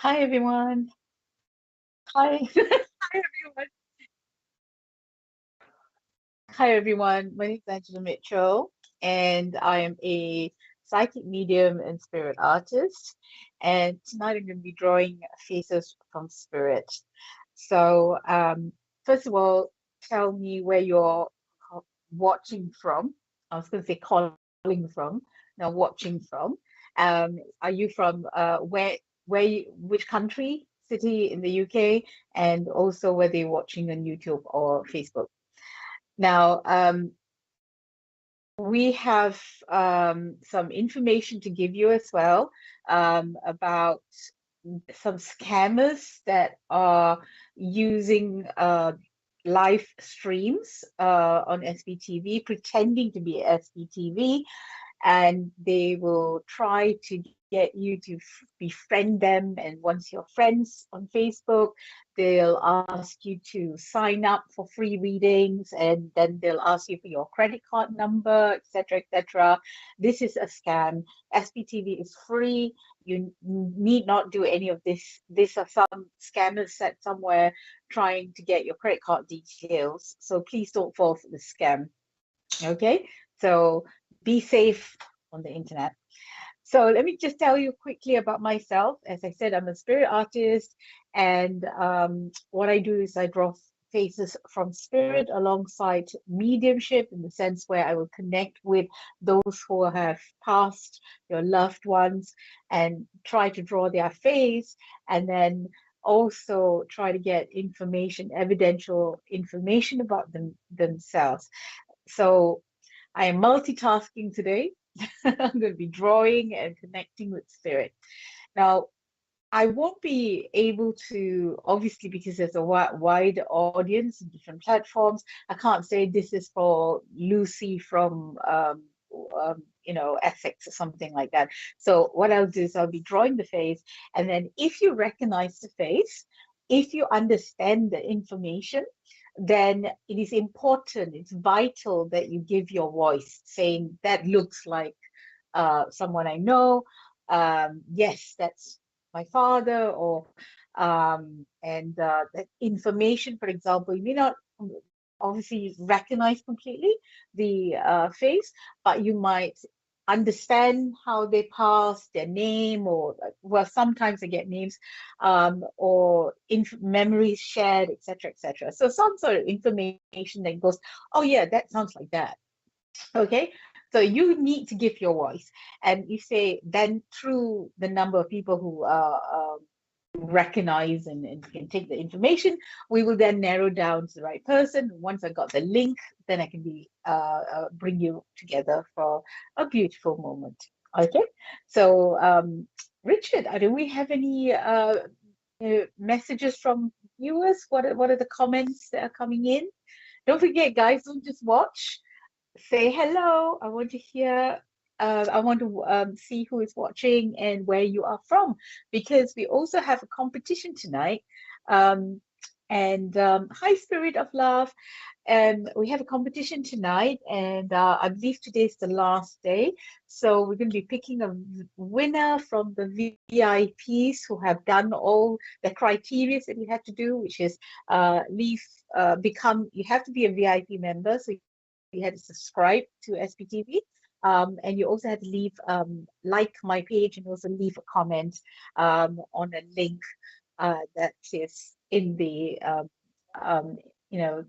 Hi everyone. Hi. Hi everyone. Hi everyone. My name is Angela Mitchell, and I am a psychic medium and spirit artist. And tonight I'm going to be drawing faces from spirit. So, first of all, tell me where you're watching from. I was going to say calling from, now watching from. Are you from which country, city in the UK, and also whether you're watching on YouTube or Facebook? Now, we have some information to give you as well about some scammers that are using live streams on SBTV, pretending to be SBTV, and they will try to get you to befriend them. And once you're friends on Facebook, they'll ask you to sign up for free readings, and then they'll ask you for your credit card number, etc., etc. This is a scam. SPTV is free. You need not do any of this. These are some scammers set somewhere trying to get your credit card details. So please don't fall for the scam. Okay, so be safe on the internet. So let me just tell you quickly about myself. As I said, I'm a spirit artist, and what I do is I draw faces from spirit alongside mediumship, in the sense where I will connect with those who have passed, your loved ones, and try to draw their face, and then also try to get information, evidential information about themselves. So I am multitasking today. I'm going to be drawing and connecting with spirit. Now, I won't be able to, obviously, because there's a wide audience and different platforms. I can't say this is for Lucy from, Essex or something like that. So what I'll do is I'll be drawing the face, and then if you recognize the face, if you understand the information, then it is important, it's vital that you give your voice, saying that looks like someone I know. Yes, that's my father, or and that information, for example, you may not obviously recognize completely the face, but you might understand how they pass, their name, or well, sometimes I get names, or memories shared, etc., etc. So some sort of information that goes, oh yeah, that sounds like that. Okay, so you need to give your voice, and you say then through the number of people who recognize and can take the information, we will then narrow down to the right person. Once I got the link, then I can be bring you together for a beautiful moment. Okay, so Richard, do we have any messages from viewers? What are the comments that are coming in? Don't forget, guys, don't just watch, say hello. I want to hear, I want to see who is watching and where you are from, because we also have a competition tonight. Um, and Hi, Spirit of Love. We have a competition tonight, and I believe today is the last day. So we're going to be picking a winner from the VIPs who have done all the criteria that you have to do, which is you have to be a VIP member. So you had to subscribe to SPTV. And you also had to leave like my page, and also leave a comment on a link that is in the um,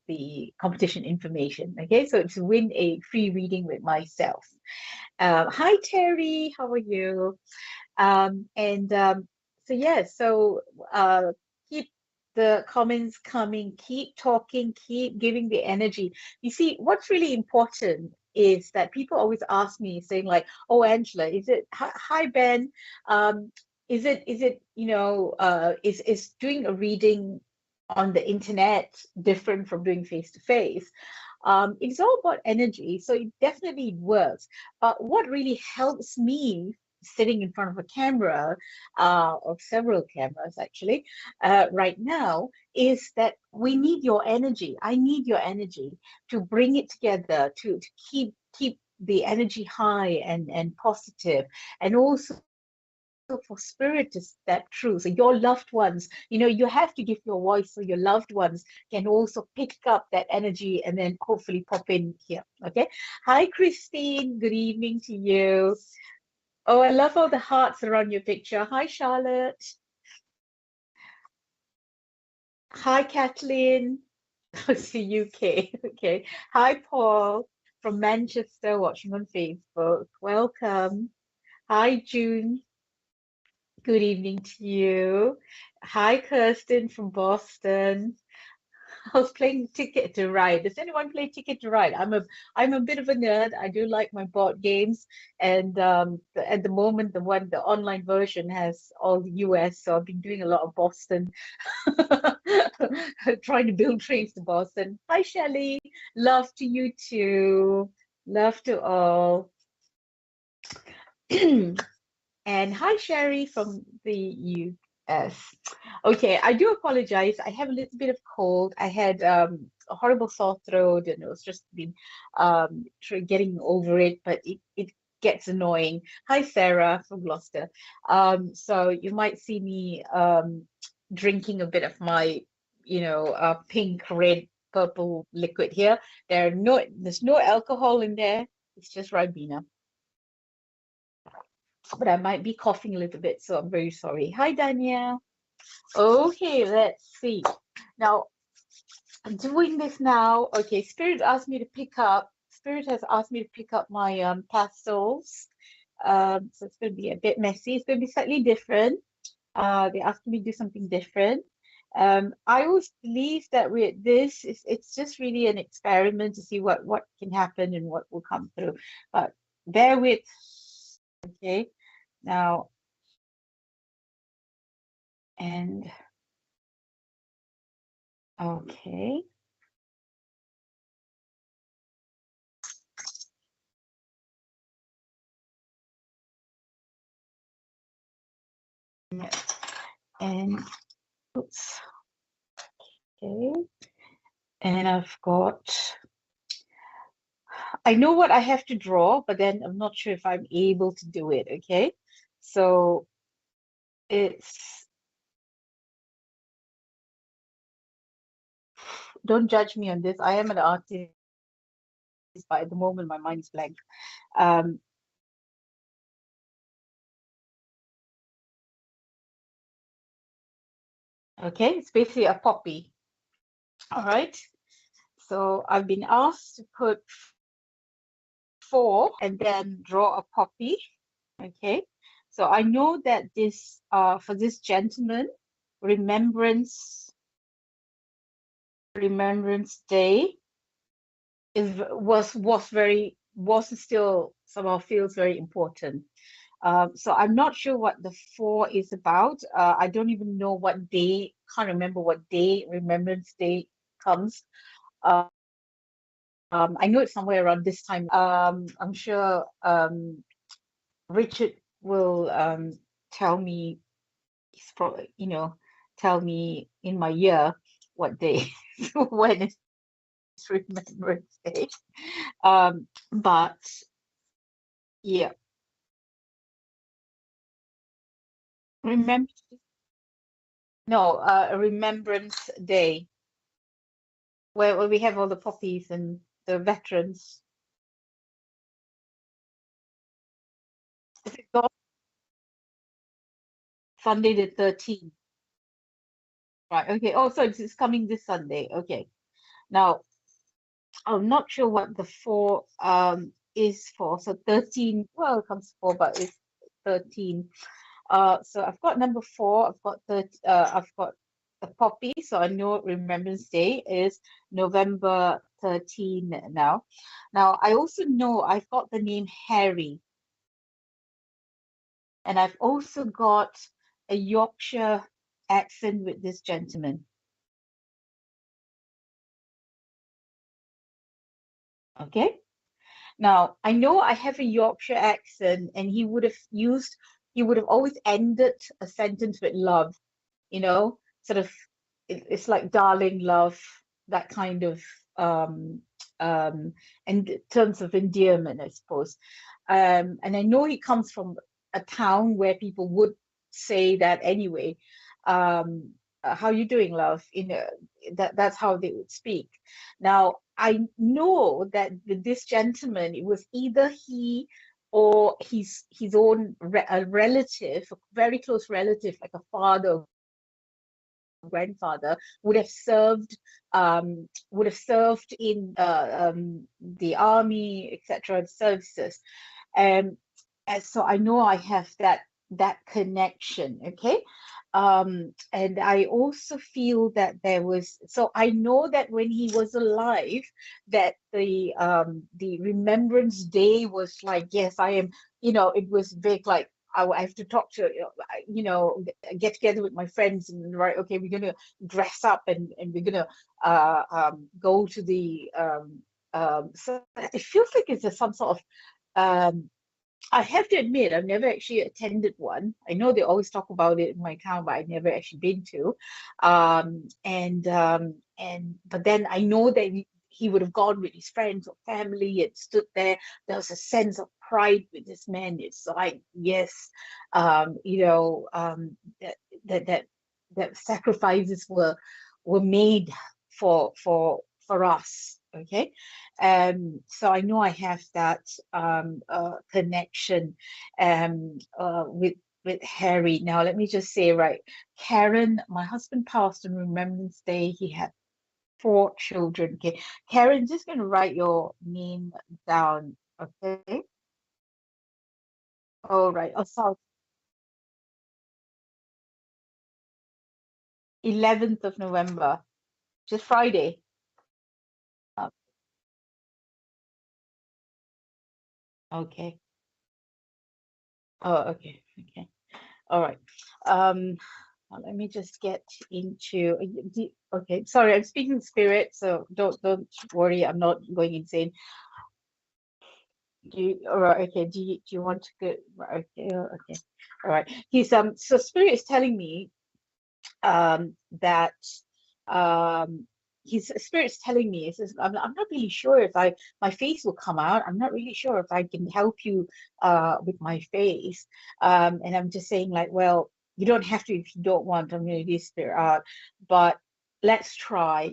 the competition information. Okay, so to win a free reading with myself. Hi Terry, how are you? And so yeah, so keep the comments coming, keep talking, keep giving the energy. You see, what's really important is that people always ask me, saying like, "Oh, Angela, is it hi Ben? Is it is doing a reading on the internet different from doing face to face?" It's all about energy, so it definitely works. But what really helps me sitting in front of a camera, of several cameras actually, right now, is that we need your energy. I need your energy to bring it together, to keep the energy high and positive, and also for spirit to step through. So your loved ones, you have to give your voice so your loved ones can also pick up that energy and then hopefully pop in here. Okay. Hi, Christine. Good evening to you. Oh, I love all the hearts around your picture. Hi, Charlotte. Hi, Kathleen. It's the UK. Okay. Hi, Paul from Manchester, watching on Facebook. Welcome. Hi, June. Good evening to you. Hi, Kirsten from Boston. I was playing Ticket to Ride. Does anyone play Ticket to Ride? I'm a bit of a nerd. I do like my board games, and at the moment, the online version has all the US. So I've been doing a lot of Boston, trying to build trains to Boston. Hi, Shelley. Love to you too. Love to all. And hi, Sherry from the US. Okay, I do apologize. I have a little bit of cold. I had a horrible sore throat, and it was just been getting over it, but it gets annoying. Hi, Sarah from Gloucester. So you might see me drinking a bit of my, pink, red, purple liquid here. There's no alcohol in there. It's just Ribena. But I might be coughing a little bit, so I'm very sorry. Hi, Danielle. Okay, let's see. Now, I'm doing this now. Okay, Spirit has asked me to pick up my pastels. So it's going to be a bit messy. It's going to be slightly different. They asked me to do something different. I always believe that with this, it's just really an experiment to see what can happen and what will come through. But bear with. Okay. Now, and okay. And oops. Okay. And I know what I have to draw, but then I'm not sure if I'm able to do it. Okay. So don't judge me on this. I am an artist, but at the moment my mind is blank. Okay, it's basically a poppy. All right. So I've been asked to put 4 and then draw a poppy. Okay. So I know that this for this gentleman, Remembrance Day was still somehow feels very important. So I'm not sure what the 4 is about. I don't even know what day, can't remember what day Remembrance Day comes. I know it's somewhere around this time. I'm sure Richard will tell me, he's probably, tell me in my year what day, when it's Remembrance Day. But yeah, remember, no, Remembrance Day, where we have all the poppies and the veterans. Is it Sunday the 13th? Right, okay. Oh, so it's coming this Sunday. Okay. Now, I'm not sure what the 4 is for. So 13, well, it comes 4, but it's 13. So I've got number 4, I've got the poppy, so I know Remembrance Day is November 13 now. Now I also know I've got the name Harry, and I've also got a Yorkshire accent with this gentleman. Okay. Now I know I have a Yorkshire accent, and he would have always ended a sentence with love, sort of, it's like darling, love, that kind of in terms of endearment, I suppose. And I know he comes from a town where people would say that anyway. How you doing, love? That's how they would speak. Now, I know that with this gentleman, it was either he or his own a relative, a very close relative, like a father grandfather would have served in the army, etc., services. Um, and so I know I have that connection, okay? And I also feel that there was, so I know that when he was alive, that the Remembrance Day was like, yes, I am, it was big, like I have to talk to, get together with my friends and right, okay, we're gonna dress up and we're gonna go to the so it feels like it's some sort of I have to admit, I've never actually attended one. I know they always talk about it in my town, but I've never actually been to. But then I know that he would have gone with his friends or family and stood there. There was a sense of pride with this man. It's like, yes, that that that that sacrifices were made for us. Okay, so I know I have that connection with Harry. Now, let me just say, right, Karen, my husband passed on Remembrance Day. He had 4 children. Okay, Karen, just gonna write your name down. Okay, all right. Oh, sorry, 11th of November, just Friday. Oh, okay. Oh, okay. Okay. All right. Um, let me just get into. Okay, sorry, I'm speaking spirit, so don't worry. I'm not going insane. All right? Okay. Do you want to go? Right, okay. Okay. All right. He's So spirit is telling me that um his spirit's telling me, it says, I'm not really sure if my face will come out. I'm not really sure if I can help you with my face. And I'm just saying, like, well, you don't have to if you don't want. I'm going to do spirit out, but let's try.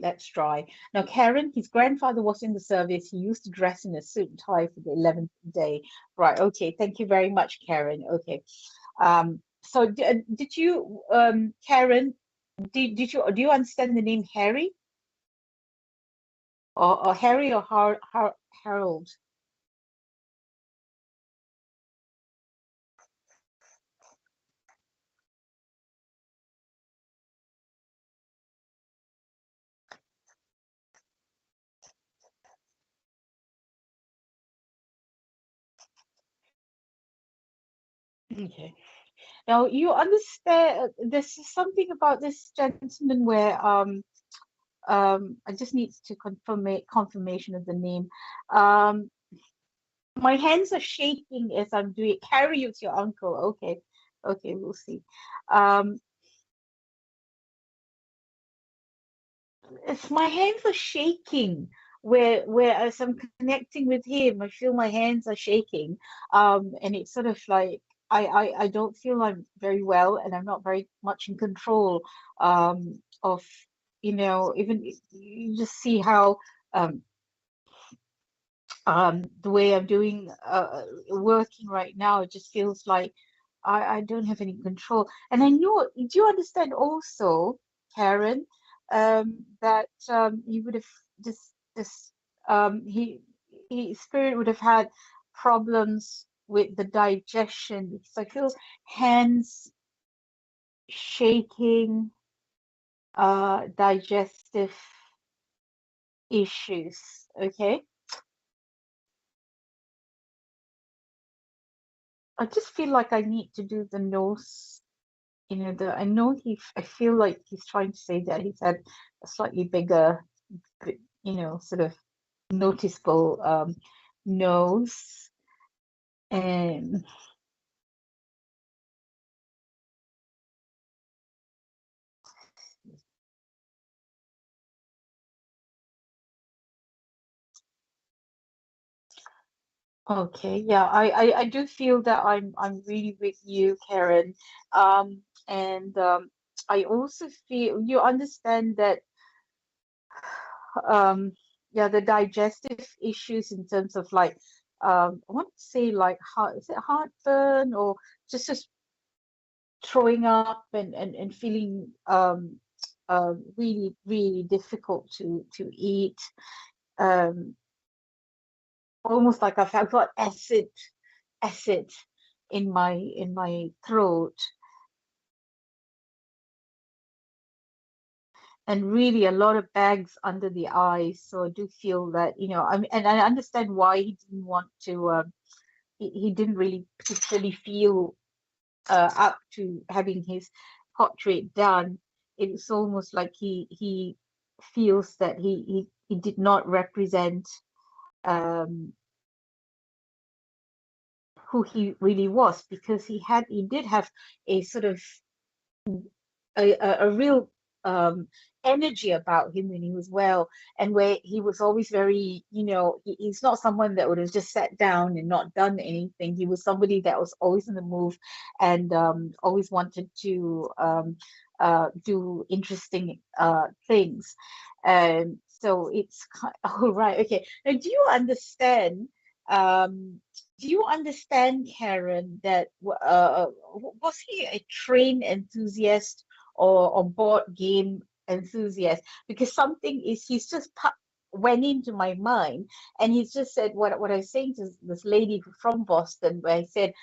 Now, Karen, his grandfather was in the service. He used to dress in a suit and tie for the 11th day. Right, okay, thank you very much, Karen. Okay. So did you, Karen, do you understand the name Harry or Harry or Harold? Okay. Now you understand. There's something about this gentleman where I just need to confirmation of the name. Um, my hands are shaking as I'm doing. Harry, it's your uncle. Okay. Okay, we'll see. Um, it's my hands are shaking where as I'm connecting with him, I feel my hands are shaking. And it's sort of like I don't feel I'm very well and I'm not very much in control of even you just see how um the way I'm doing working right now, it just feels like I don't have any control. And I know, do you understand also, Karen, that he would have this he spirit would have had problems with the digestion because I feel hands shaking, digestive issues. Okay. I just feel like I need to do the nose. I know I feel like he's trying to say that he's had a slightly bigger, sort of noticeable nose. And Okay, yeah, I do feel that I'm really with you, Karen. And I also feel you understand that um yeah, the digestive issues in terms of like I want to say like heart, is it heartburn or just throwing up and feeling really really difficult to eat, um almost like I've got acid in my throat, and really a lot of bags under the eyes. So I do feel that, I mean, and I understand why he didn't want to, he didn't really particularly feel up to having his portrait done. It's almost like he feels that he did not represent um, who he really was, because he did have a sort of a real energy about him when he was well, and where he was always very, he's not someone that would have just sat down and not done anything. He was somebody that was always in the move, and always wanted to do interesting things. So it's oh, right, okay. Now, Um, do you understand, Karen, that was he a train enthusiast or board game enthusiast? Because something is he's just went into my mind, and he's just said what I was saying to this lady from Boston, where I said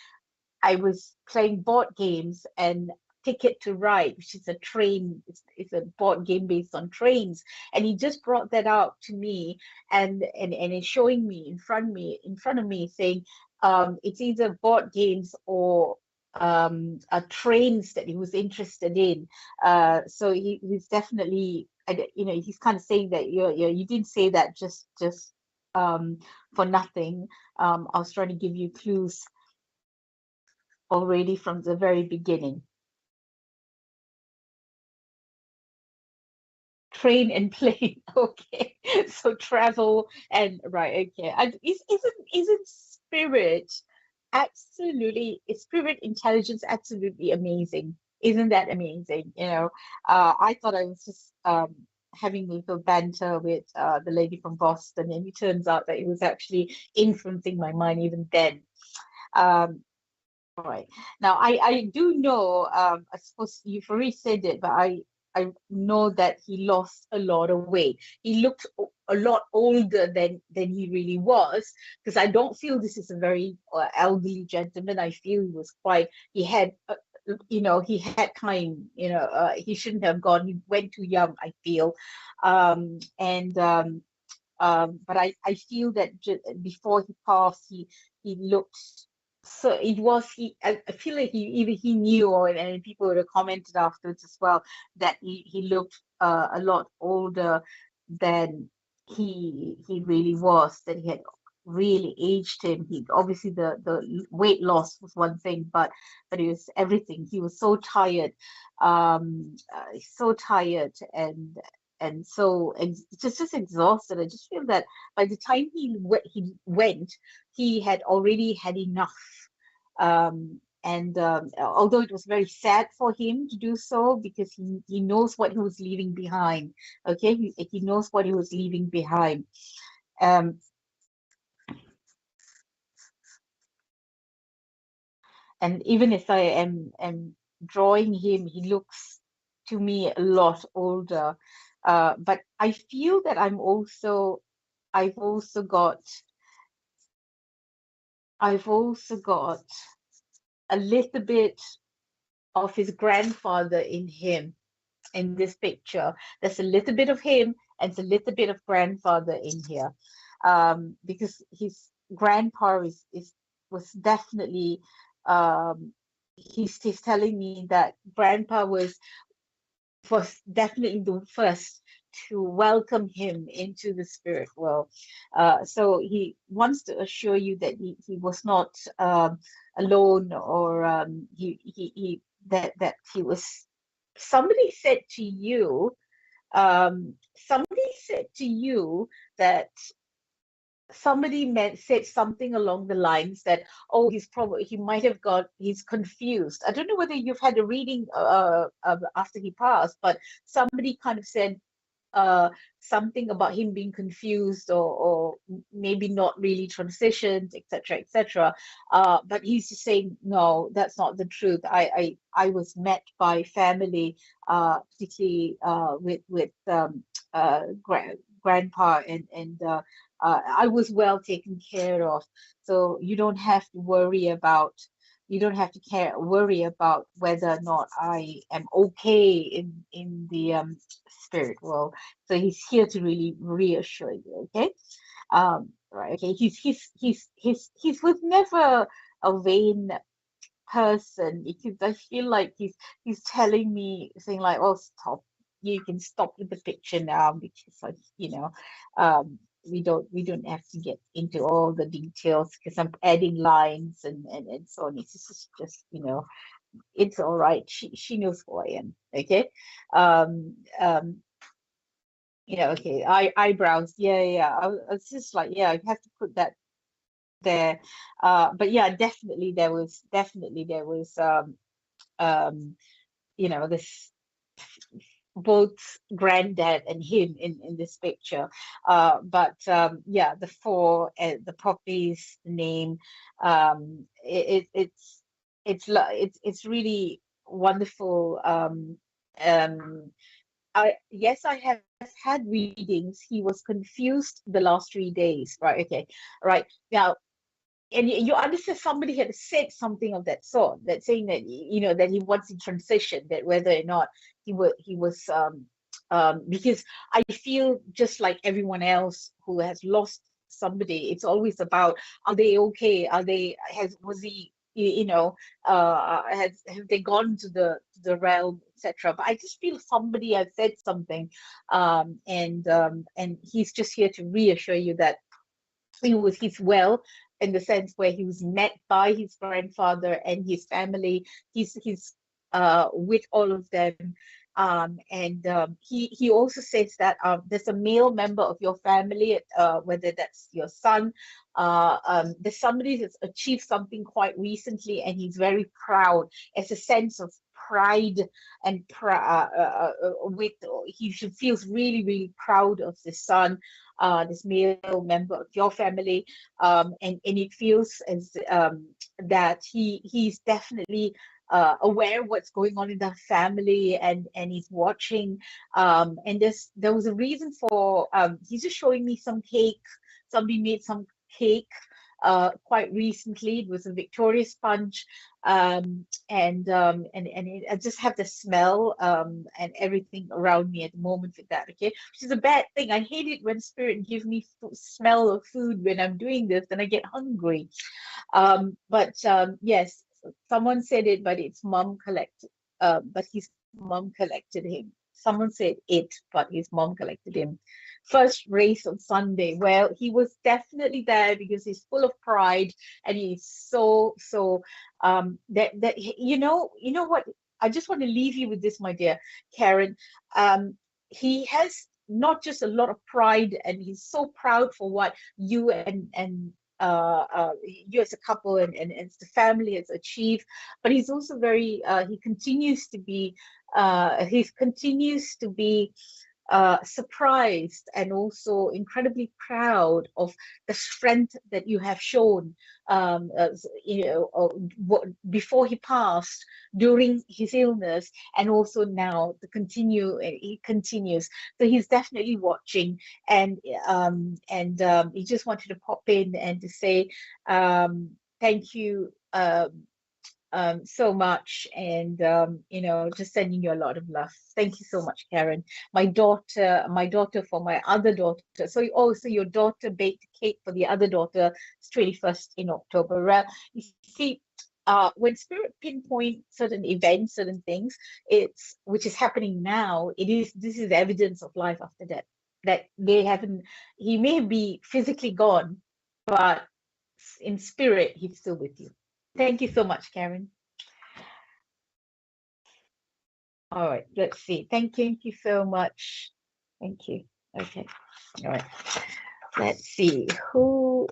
I was playing board games, and Ticket to Ride, which is a train, it's a board game based on trains. And he just brought that out to me, and it's showing me in front of me, saying it's either board games or trains that he was interested in. So he's definitely, he's kind of saying that you didn't say that just um, for nothing. I was trying to give you clues already from the very beginning. Train and plane. Okay. So travel and right, okay. And isn't spirit absolutely, is spirit intelligence absolutely amazing? Isn't that amazing? I thought I was just having a little banter with the lady from Boston, and it turns out that it was actually influencing my mind even then. Um, Right. Now, I do know, I suppose you've already said it, but I know that he lost a lot of weight. He looked a lot older than he really was, because I don't feel this is a very elderly gentleman. I feel he had, he had time, he shouldn't have gone. He went too young, I feel. And but I feel that before he passed, he looked, so it was I feel like either he knew, and people would have commented afterwards as well, that he looked a lot older than he really was, that he had really aged him. He obviously, the weight loss was one thing, but it was everything. He was so tired, so tired, and so just exhausted. I just feel that by the time he went, he had already had enough. And although it was very sad for him to do so, because he knows what he was leaving behind. Okay, he knows what he was leaving behind. Um, and even if I am drawing him, he looks to me a lot older. But I feel that I've also got I've also got a little bit of his grandfather in him in this picture. There's a little bit of him and a little bit of grandfather in here, because his grandpa was definitely, he's telling me that grandpa was definitely the first to welcome him into the spirit world. So he wants to assure you that he was not alone, or that he was. Somebody said to you, somebody said to you that somebody said something along the lines that, oh, he might have he's confused. I don't know whether you've had a reading after he passed, but somebody kind of said uh something about him being confused, or maybe not really transitioned, etc., etc. But he's just saying, no, that's not the truth. I was met by family, particularly grandpa, and I was well taken care of. So you don't have to worry about, worry about whether or not I am okay in the spirit world. So he's here to really reassure you, okay? Right, okay. He was never a vain person, because I feel like he's telling me, saying like, "Oh, stop! You can stop with the picture now, because we don't have to get into all the details, because I'm adding lines and so on." It's just it's all right. She knows who I am. Okay. Um, um, okay. Eyebrows. Yeah, yeah. I was just like, yeah, I have to put that there. But yeah, definitely there was um, this, both granddad and him in this picture. But yeah, the puppy's name, it's really wonderful. Yes, I have had readings. He was confused the last 3 days, right? Okay, right now. And you understand, somebody had said something of that sort, that saying that, that he wants to transition, that whether or not he was because I feel just like everyone else who has lost somebody, it's always about, are they okay, are they has was he have they gone to the realm, etc. But I just feel somebody has said something, and he's just here to reassure you that he's well, in the sense where he was met by his grandfather and his family. He's with all of them. And he also says that there's a male member of your family, whether that's your son. There's somebody that's achieved something quite recently, and he's very proud. As a sense of pride and with he feels really, really proud of his son, this male member of your family. And it feels as that he's definitely aware of what's going on in the family, and he's watching. And there was a reason for, he's just showing me some cake. Somebody made some cake quite recently. It was a Victoria sponge, I just have the smell, and everything around me at the moment with that. Okay, which is a bad thing. I hate it when spirit give me smell of food when I'm doing this, and I get hungry. But yes, someone said it, but it's mom collected. But his mom collected him. Someone said it, but his mom collected him. First race on Sunday. Well, he was definitely there because he's full of pride, and he's so that what, I just want to leave you with this, my dear Karen. He has not just a lot of pride, and he's so proud for what you and you as a couple, and as the family has achieved. But he's also very he continues to be surprised, and also incredibly proud of the strength that you have shown, before he passed, during his illness, and also now he continues. So he's definitely watching, and he just wanted to pop in and to say thank you so much, and just sending you a lot of love. Thank you so much, Karen. My daughter for my other daughter. So also your daughter baked a cake for the other daughter. It's 21st in October. Well, you see, when spirit pinpoint certain events, certain things, it's which is happening now. This is evidence of life after death. That they haven't. He may be physically gone, but in spirit, he's still with you. Thank you so much, Karen. All right, let's see. Thank you so much. Thank you. Okay. All right. Let's see who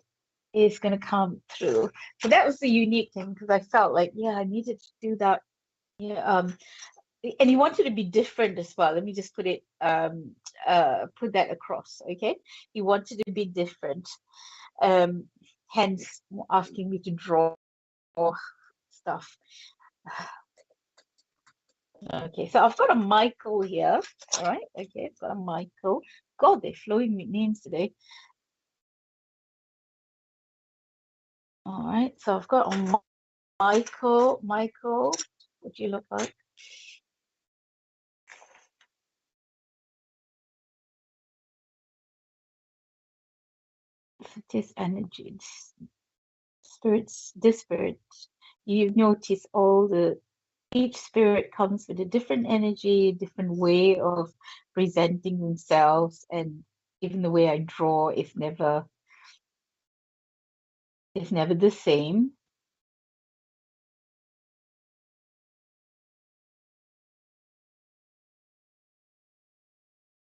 is going to come through. So that was the unique thing because I felt like, yeah, I needed to do that. Yeah, and he wanted to be different as well. Let me just put that across, okay? He wanted to be different. Um, hence asking me to draw stuff. Okay, so I've got a Michael here. All right, okay, I've got a Michael. God, they're flowing with names today. All right, so I've got a Michael. Michael, what do you look like? This energy, this spirit. You notice each spirit comes with a different energy, different way of presenting themselves, and even the way I draw is never the same.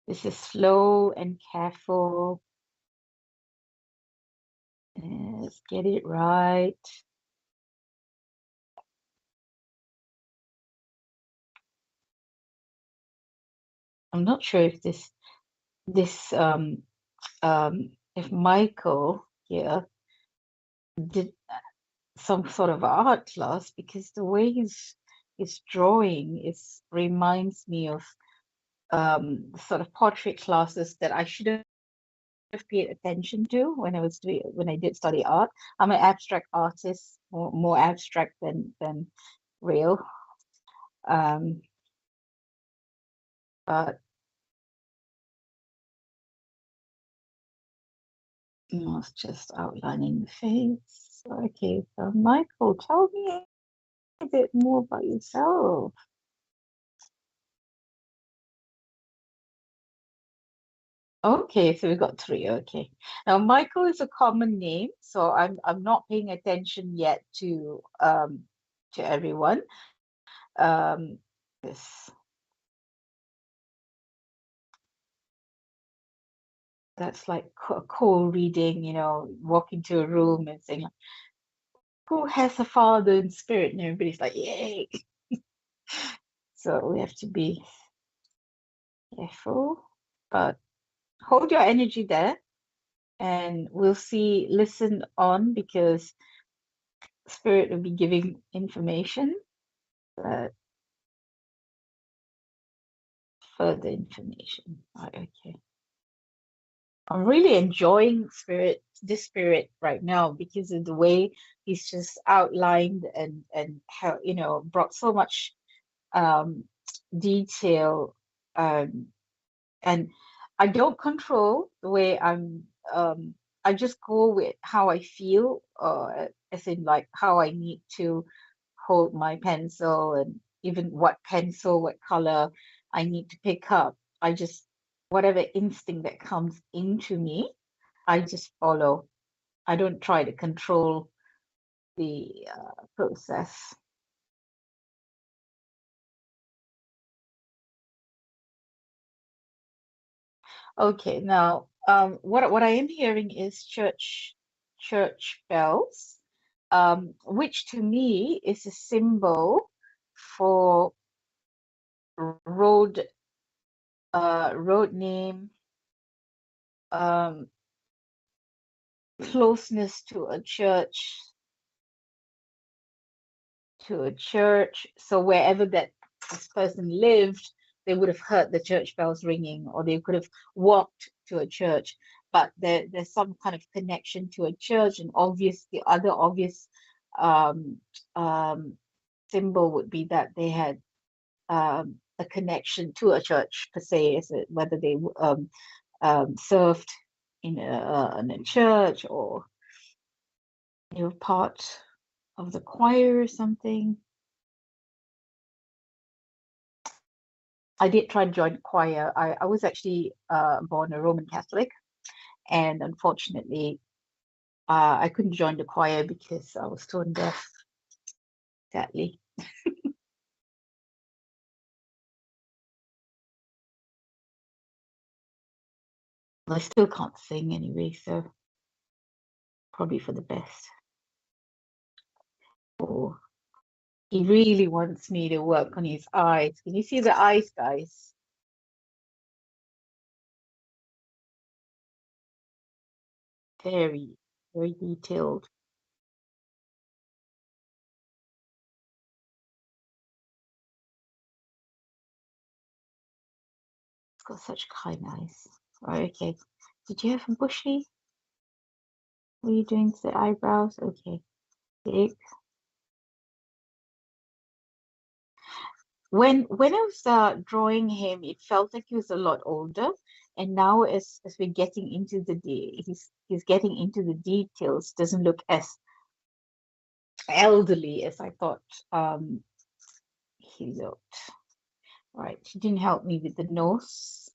This is slow and careful. Let's get it right. I'm not sure if if Michael here did some sort of art class because the way he's drawing reminds me of sort of portrait classes that I should have paid attention to when I did study art. I'm an abstract artist, more abstract than real. But it's just outlining the face. Okay, so Michael, tell me a bit more about yourself. Okay, so we got three. Okay. Now Michael is a common name, so I'm not paying attention yet to everyone. This that's like cold reading, walk into a room and saying, who has a father in spirit? And everybody's like, yay. So we have to be careful, but hold your energy there and we'll see, listen on because spirit will be giving information, but further information. Right, okay. I'm really enjoying this spirit right now because of the way he's just outlined and how, brought so much um detail, um and I don't control the way I just go with how I feel, as in like how I need to hold my pencil and even what pencil, what color I need to pick up. I just, whatever instinct that comes into me, I just follow. I don't try to control the process. Okay, now what I am hearing is church bells, which to me is a symbol for road road name, um, closeness to a church. So wherever that this person lived, they would have heard the church bells ringing, or they could have walked to a church. But there's some kind of connection to a church, and the other obvious um, um, symbol would be that they had a connection to a church per se, whether they served in a church or they were part of the choir or something. I did try to join the choir. I was actually born a Roman Catholic, and unfortunately, I couldn't join the choir because I was tone deaf, sadly. I still can't sing anyway, so probably for the best. Oh, he really wants me to work on his eyes. Can you see the eyes, guys? Very, very detailed. It's got such kind eyes. Right, okay. Did you have a bushy? What are you doing to the eyebrows? Okay. Big. When I was drawing him, it felt like he was a lot older. And now as we're getting into he's getting into the details, doesn't look as elderly as I thought he looked. Right. She didn't help me with the nose.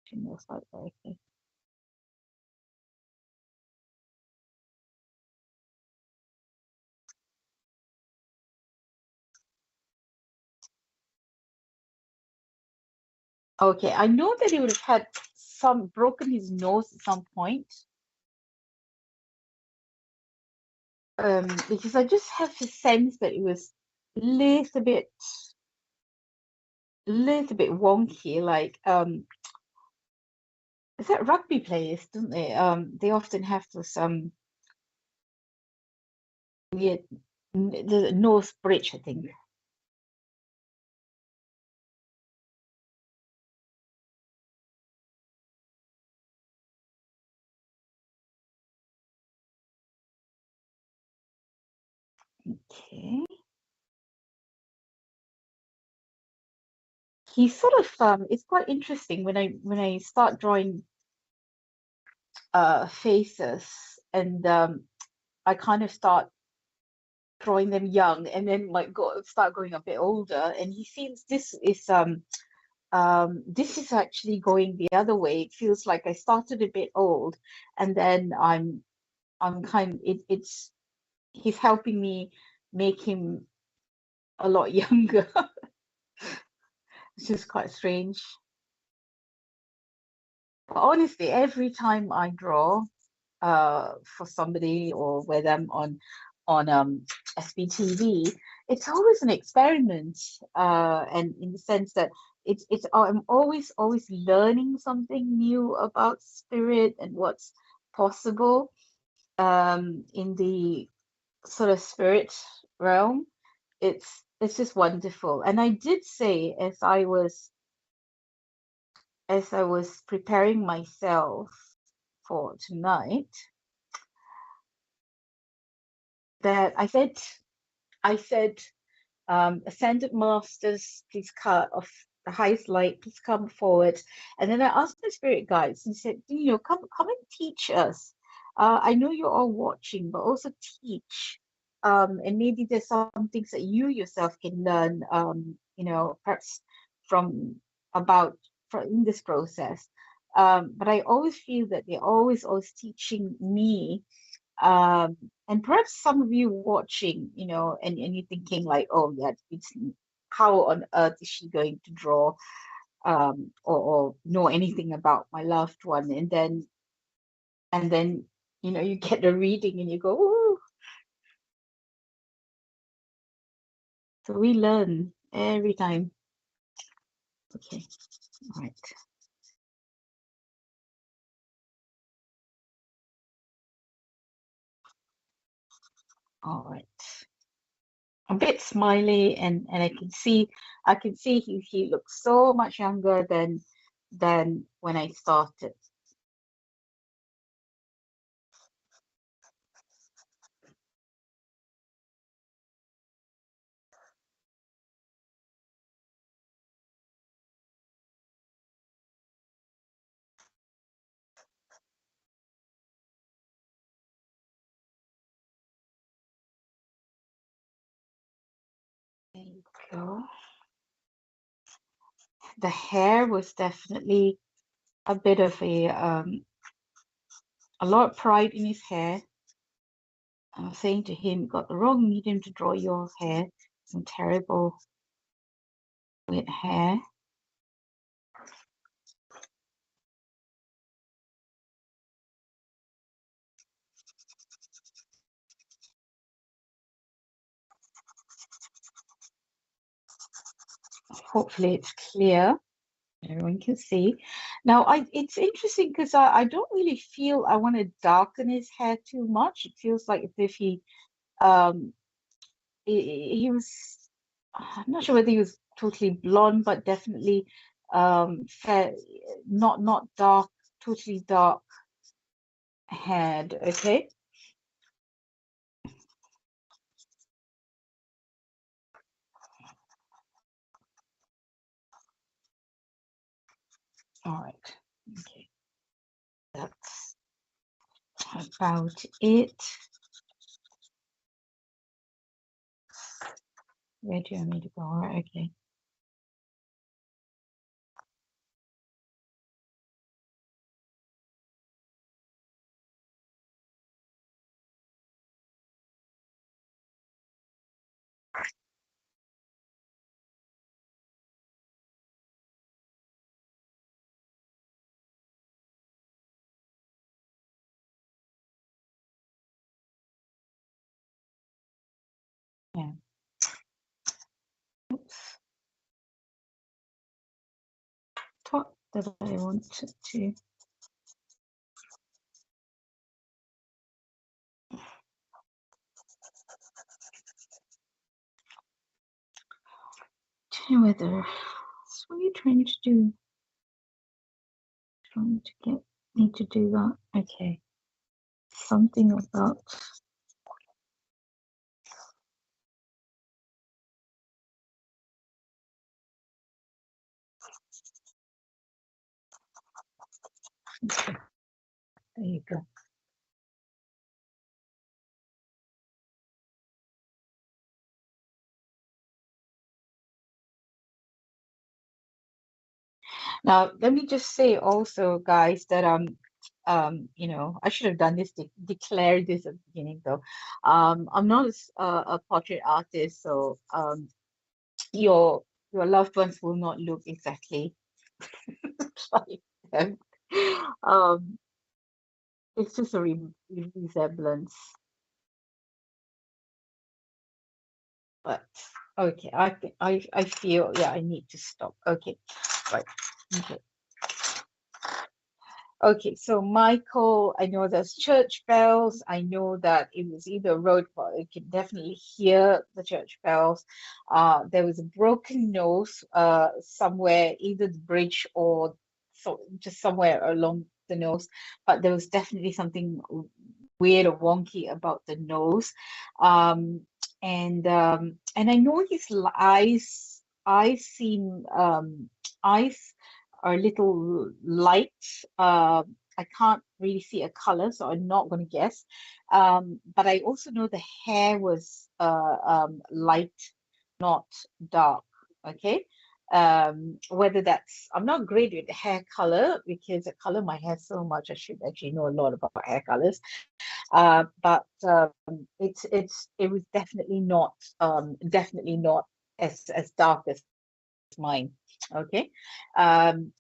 She knows like okay. Okay, I know that he would have had some broken his nose at some point. Because I just have the sense that it was a little bit wonky. Like, is that rugby players, don't they? They often have those weird the nose bridge, I think. Okay. He sort of it's quite interesting when I start drawing faces and I kind of start drawing them young and then like start going a bit older and he feels this is actually going the other way. It feels like I started a bit old and then I'm kind it's he's helping me make him a lot younger. It's just quite strange. But honestly, every time I draw for somebody or whether I'm on SBTV, it's always an experiment. And in the sense that it's I'm always learning something new about spirit and what's possible in the sort of spirit realm. It's just wonderful. And I did say as I was preparing myself for tonight that I said ascended masters, please cut of the highest light, please come forward. And then I asked the spirit guides and said, come and teach us. I know you're all watching, but also teach. And maybe there's some things that you yourself can learn, perhaps from about from in this process. But I always feel that they're always teaching me um and perhaps some of you watching and you're thinking like oh yeah it's how on earth is she going to draw or know anything about my loved one and then you get the reading and you go oh so we learn every time. Okay, all right. All right, a bit smiley and I can see he looks so much younger than when I started. There you go. The hair was definitely a bit of a lot of pride in his hair. I was saying to him, got the wrong medium to draw your hair. Some terrible wet hair. Hopefully it's clear. Everyone can see. Now, it's interesting because I don't really feel I want to darken his hair too much. It feels like as if um he was, I'm not sure whether he was totally blonde, but definitely fair, not dark, totally dark haired. Okay. All right. Okay. That's about it. Where do you want me to go? All right. Okay. Yeah. Oops. Thought that I wanted to. Whether what are you trying to do? Trying to get me to do that. Okay. Something about okay, there you go. Now let me just say also, guys, that I should have done this declare this at the beginning though. I'm not a portrait artist, so your your loved ones will not look exactly like them. Um, it's just a resemblance. But okay, I feel yeah, I need to stop. Okay, right. Okay. Okay, so Michael, I know there's church bells. I know that it was either a road, but you can definitely hear the church bells. There was a broken nose somewhere, either the bridge or so just somewhere along the nose. But there was definitely something weird or wonky about the nose. Um, and I know his eyes seem eyes are a little light. I can't really see a color, so I'm not going to guess. But I also know the hair was light, not dark. Okay. Whether that's, I'm not great with hair color because I color my hair so much. I should actually know a lot about hair colors. But it was definitely not as dark as mine. Okay. And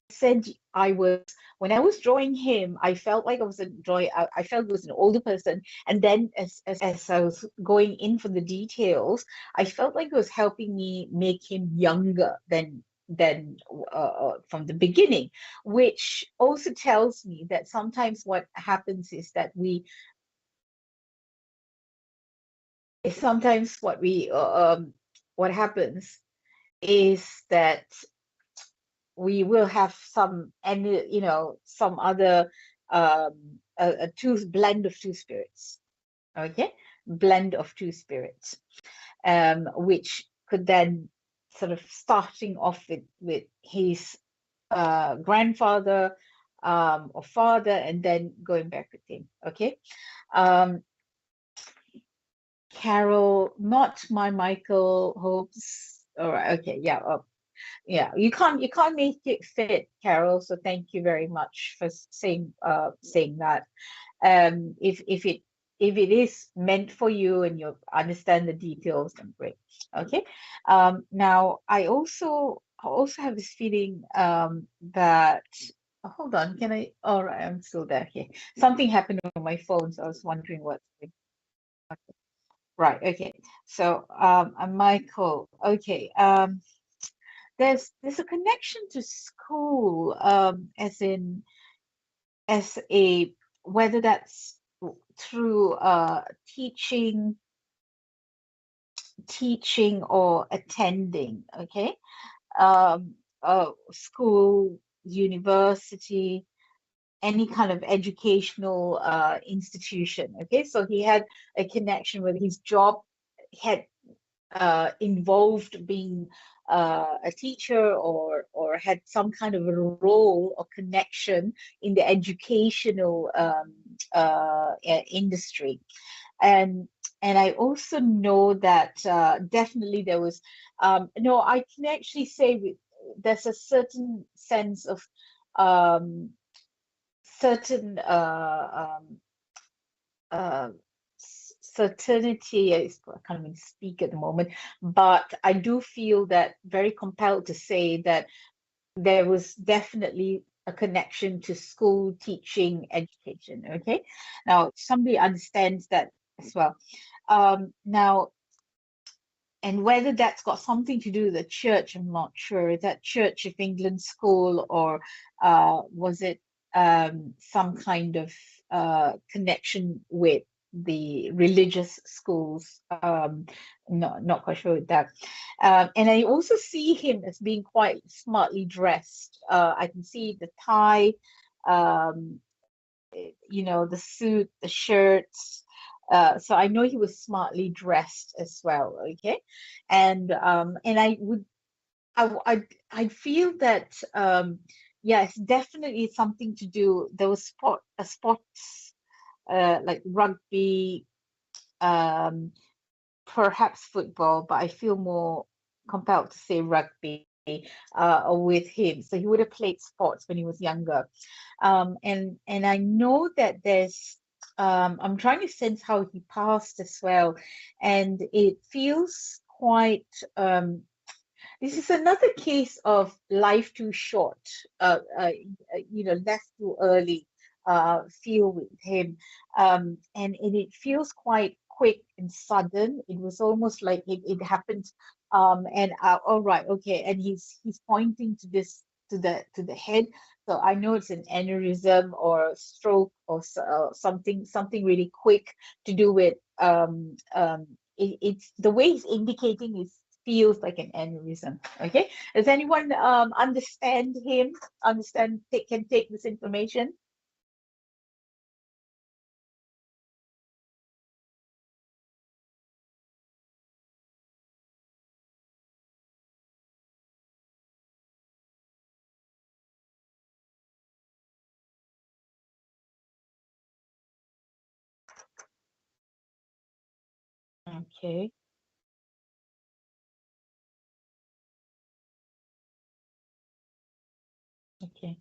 said I was when I was drawing him, I felt like I was a drawing. I felt it was an older person, and then as I was going in for the details, I felt like it was helping me make him younger than from the beginning, which also tells me that sometimes what happens is that we sometimes what happens is that we will have some other a two blend of two spirits. Okay, blend of two spirits, which could then sort of starting off with his grandfather or father, and then going back with him. Okay. um Carol, not my Michael hopes. All right, okay, yeah. Yeah, you can't make it fit, Carol. So thank you very much for saying that. If it is meant for you and you understand the details, then great. Okay. Now I also have this feeling that hold on, can I? All right, I'm still there. Okay, something happened on my phone, so I was wondering what's going on. Right. Okay. So, Michael. Okay. There's a connection to school, as in as a whether that's through teaching, teaching or attending. Okay. School, university, any kind of educational institution. Okay, so he had a connection with his job, had involved being a teacher, or had some kind of a role or connection in the educational industry. And I also know that definitely there was no, I can actually say there's a certain sense of certain uh, certainty. I can't even speak at the moment, but I do feel that very compelled to say that there was definitely a connection to school teaching education. Okay, now somebody understands that as well. Now, and whether that's got something to do with the church, I'm not sure. Is that Church of England school, or was it some kind of connection with the religious schools? Not quite sure with that. And I also see him as being quite smartly dressed. I can see the tie, um, the suit, the shirts. So I know he was smartly dressed as well. Okay, and I feel that yeah, it's definitely something to do. There was sports like rugby, um, perhaps football, but I feel more compelled to say rugby with him. So he would have played sports when he was younger. And I know that there's I'm trying to sense how he passed as well, and it feels quite this is another case of life too short, left too early, feel with him. And it feels quite quick and sudden. It was almost like it happened. And all right, okay. And he's pointing to this to the head. So I know it's an aneurysm or a stroke or something really quick to do with it's the way he's indicating is feels like an aneurysm. Okay. Does anyone understand him? Can take this information? Okay. Okay.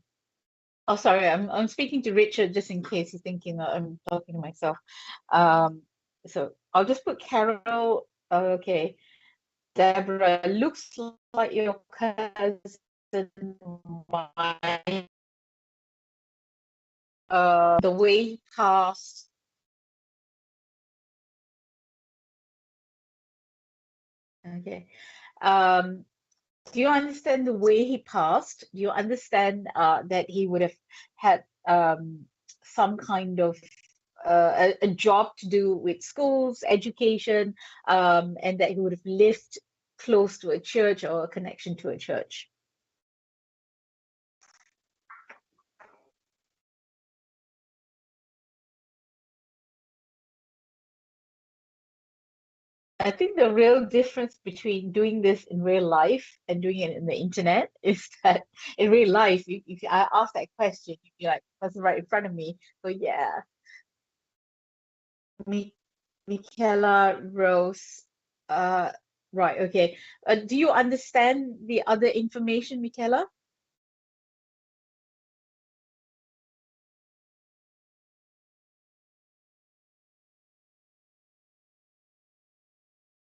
Oh, sorry. I'm speaking to Richard just in case he's thinking that I'm talking to myself. Um, so I'll just put Carol. Okay. Deborah, looks like your cousin might, the way he passed. Okay. Um, do you understand the way he passed? Do you understand that he would have had some kind of a job to do with schools, education, and that he would have lived close to a church or a connection to a church? I think the real difference between doing this in real life and doing it in the internet is that in real life, if I ask that question, you'd be like, "That's right in front of me." So yeah, me, Michaela, Rose, uh, right, okay. Do you understand the other information, Michaela?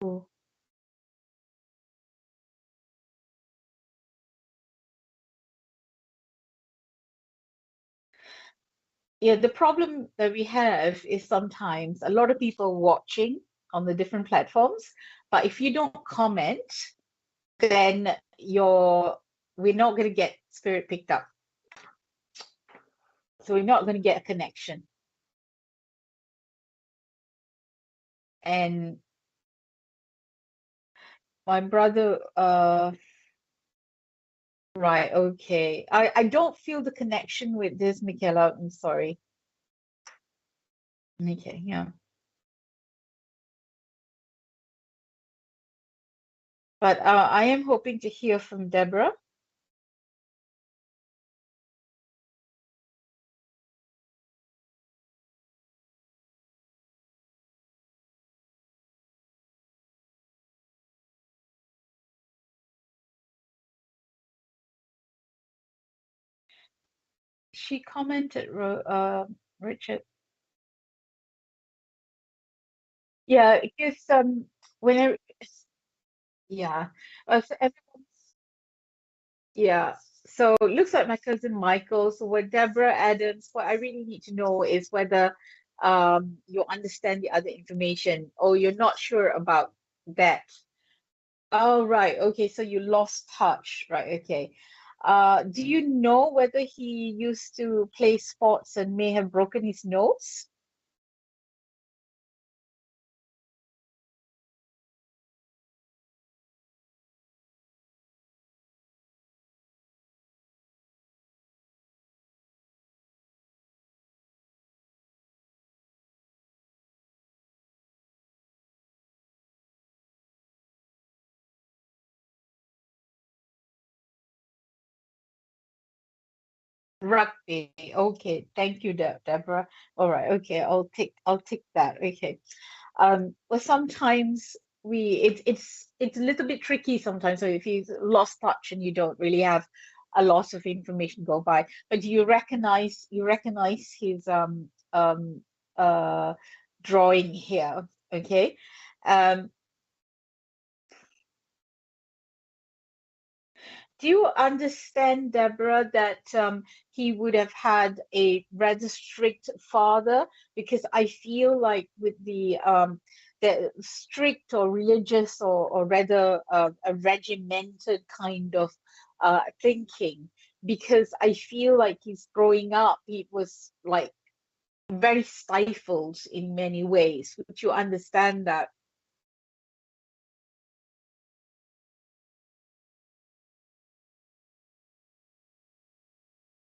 Oh. Yeah, the problem that we have is sometimes a lot of people watching. the different platforms. But if you don't comment, then we're not going to get spirit picked up. So we're not going to get a connection. And my brother, right, okay. I don't feel the connection with this, Michaela. I'm sorry. Okay, yeah. But I am hoping to hear from Deborah. She commented, Richard. Yeah, because whenever, yeah, so everyone's, yeah. So it looks like my cousin Michael. So what Deborah Adams, what I really need to know is whether you understand the other information or you're not sure about that. Oh, right. Okay, so you lost touch. Right, okay. Do you know whether he used to play sports and may have broken his nose? Rugby. Okay, thank you, Deborah. All right, okay, I'll take that. Okay. Well, sometimes it's a little bit tricky sometimes. So if you've lost touch and you don't really have a lot of information go by, but you recognize his uh drawing here, okay? Um, Do you understand, Deborah, that he would have had a rather strict father? Because I feel like with the strict or religious or rather a regimented kind of thinking, because I feel like he's growing up, he was like very stifled in many ways. Would you understand that?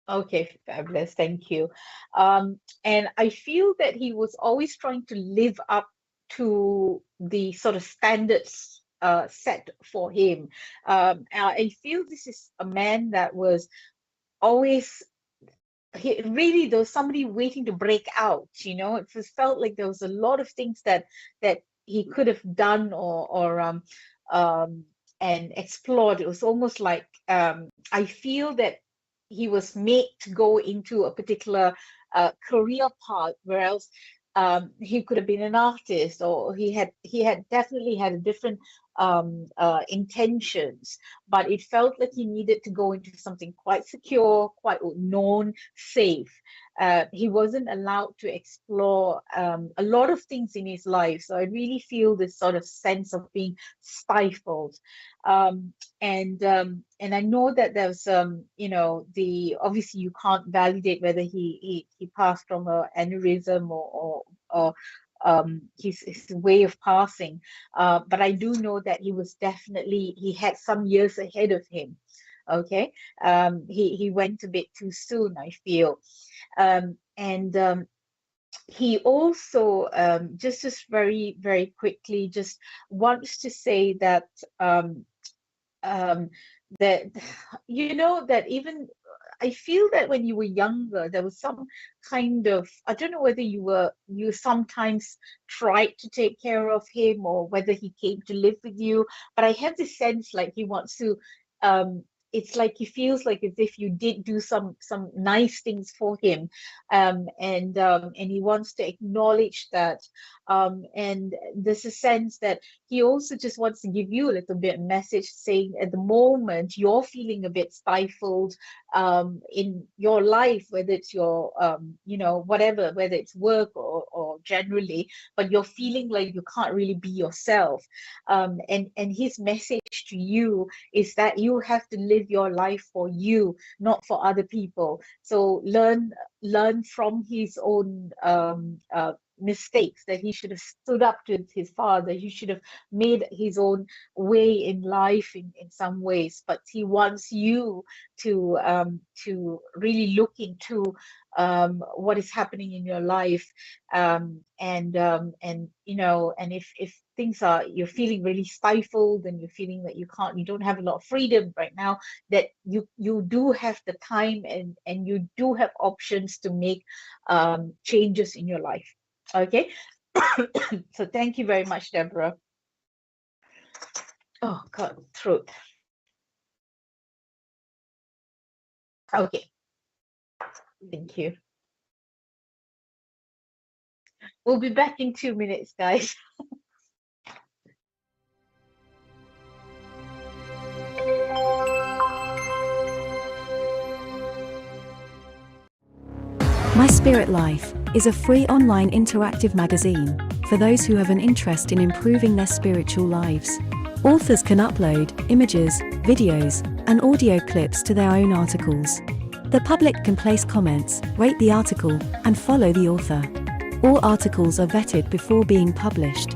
Okay, fabulous. Thank you. And I feel that he was always trying to live up to the sort of standards set for him. I feel this is a man that was always really there was somebody waiting to break out. It just felt like there was a lot of things that he could have done or um and explored. It was almost like I feel that he was made to go into a particular career path, whereas he could have been an artist, or he had definitely had a different intentions, but it felt like he needed to go into something quite secure, quite known, safe. He wasn't allowed to explore a lot of things in his life. So I really feel this sort of sense of being stifled. Um, and I know that there's the obviously you can't validate whether he passed from a aneurysm or his way of passing. But I do know that he had some years ahead of him. Okay. He went a bit too soon, I feel. And he also just very, very quickly just wants to say that um, that that even I feel that when you were younger, there was some kind of, I don't know whether you sometimes tried to take care of him or whether he came to live with you, but I have this sense like he wants to, it's like he feels like as if you did do some nice things for him, and he wants to acknowledge that. And there's a sense that he also just wants to give you a little bit of message saying at the moment you're feeling a bit stifled in your life, whether it's your whatever, whether it's work or generally, but you're feeling like you can't really be yourself. And his message to you is that you have to live your life for you, not for other people. So learn from his own mistakes, that he should have stood up to his father. He should have made his own way in life in some ways. But he wants you to really look into what is happening in your life, and and if things are, you're feeling really stifled and you're feeling that you don't have a lot of freedom right now, that you do have the time, and you do have options to make changes in your life. Okay. So thank you very much, Deborah. Oh God, throat. Okay, thank you. We'll be back in 2 minutes, guys. My Spirit Life is a free online interactive magazine for those who have an interest in improving their spiritual lives. Authors can upload images, videos, and audio clips to their own articles. The public can place comments, rate the article, and follow the author. All articles are vetted before being published.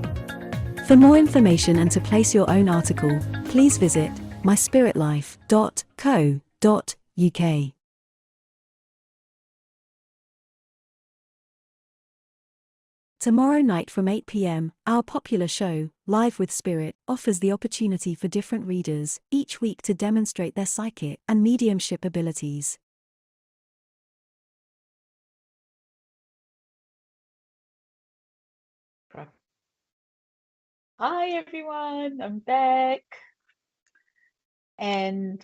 For more information and to place your own article, please visit myspiritlife.co.uk. Tomorrow night from 8 p.m, our popular show, Live with Spirit, offers the opportunity for different readers each week to demonstrate their psychic and mediumship abilities. Hi everyone, I'm back. And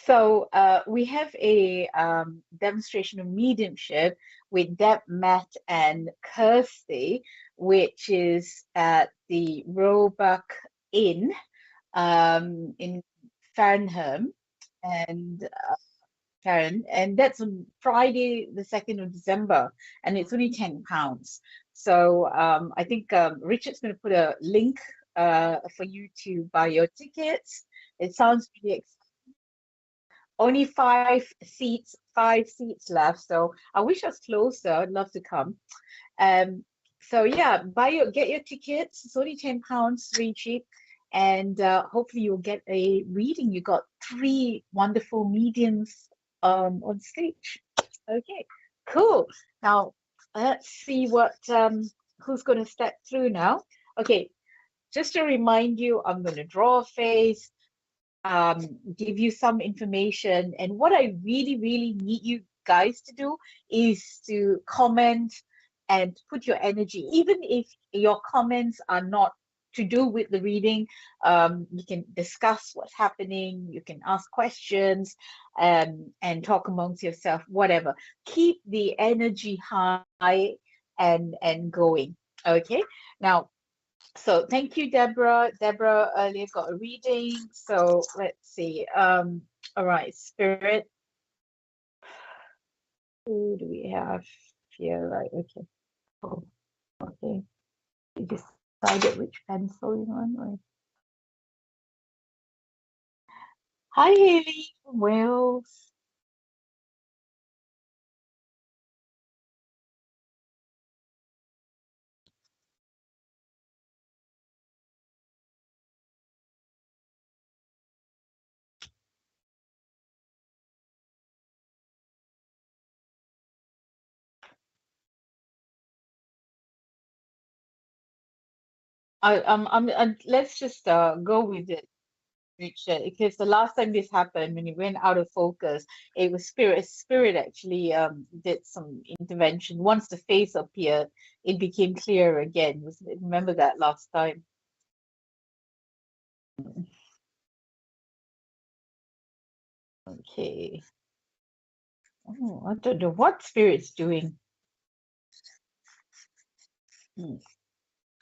so we have a demonstration of mediumship with Deb, Matt, and Kirsty, which is at the Roebuck Inn in Farnham, and Karen, and that's on Friday, the 2nd of December, and it's only £10. So I think Richard's going to put a link for you to buy your tickets. It sounds really exciting. Only five seats left. So I wish I was closer. I'd love to come. Um, so yeah, get your tickets. It's only £10, really cheap. And hopefully you'll get a reading. You got three wonderful mediums on stage. Okay, cool. Now let's see what who's going to step through now. Okay, just to remind you, I'm going to draw a face, give you some information, and what I really need you guys to do is to comment and put your energy, even if your comments are not to do with the reading. You can discuss what's happening, you can ask questions, and talk amongst yourself, whatever. Keep the energy high and going. Okay, now, so thank you, Deborah. Deborah earlier got a reading. So let's see. All right, Spirit. Who do we have here? Right, okay. Oh, okay. You decided which pencil you want, right? Hi, Haley from Wales. Let's just go with it, Richard, because the last time this happened, when it went out of focus, it was Spirit. Spirit actually did some intervention. Once the face appeared, it became clear again. Remember that last time? Okay. Oh, I don't know what Spirit's doing. Hmm.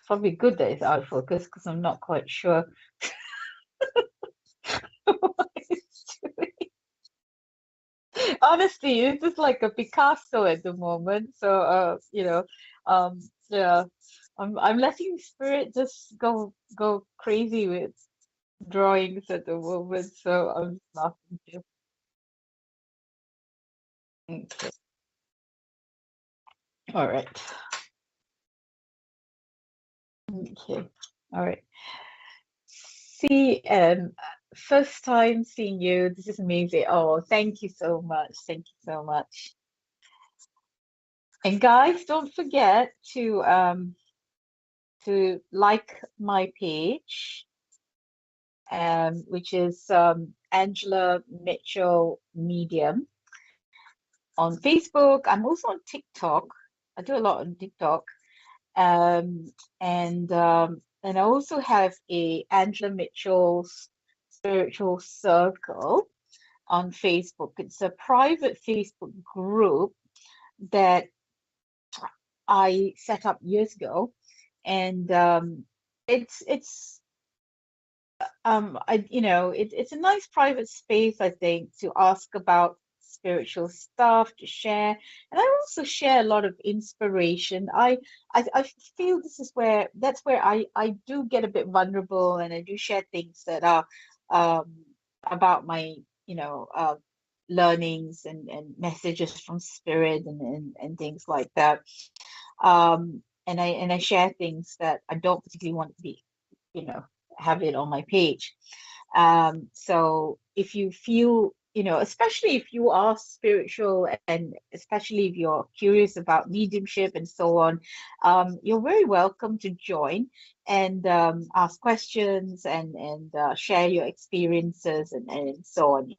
Probably good that it's out of focus because I'm not quite sure what it's doing. Honestly, it's just like a Picasso at the moment. So, yeah, I'm letting spirit just go crazy with drawings at the moment. So I'm just laughing too. Okay. All right. Okay. All right. See, first time seeing you. This is amazing. Oh, thank you so much. Thank you so much. And guys, don't forget to like my page, which is Angela Mitchell Medium on Facebook. I'm also on TikTok. I do a lot on TikTok. Um, and I also have a Angela Mitchell's Spiritual Circle on Facebook. It's a private Facebook group that I set up years ago, and it's it's a nice private space, I think, to ask about spiritual stuff, to share. And I also share a lot of inspiration. I feel this is where that's where I do get a bit vulnerable, and I do share things that are um about my, learnings and messages from spirit and things like that. And I share things that I don't particularly want to be, you know, have it on my page. So if you feel, especially if you are spiritual and especially if you're curious about mediumship and so on, you're very welcome to join and ask questions and share your experiences and so on.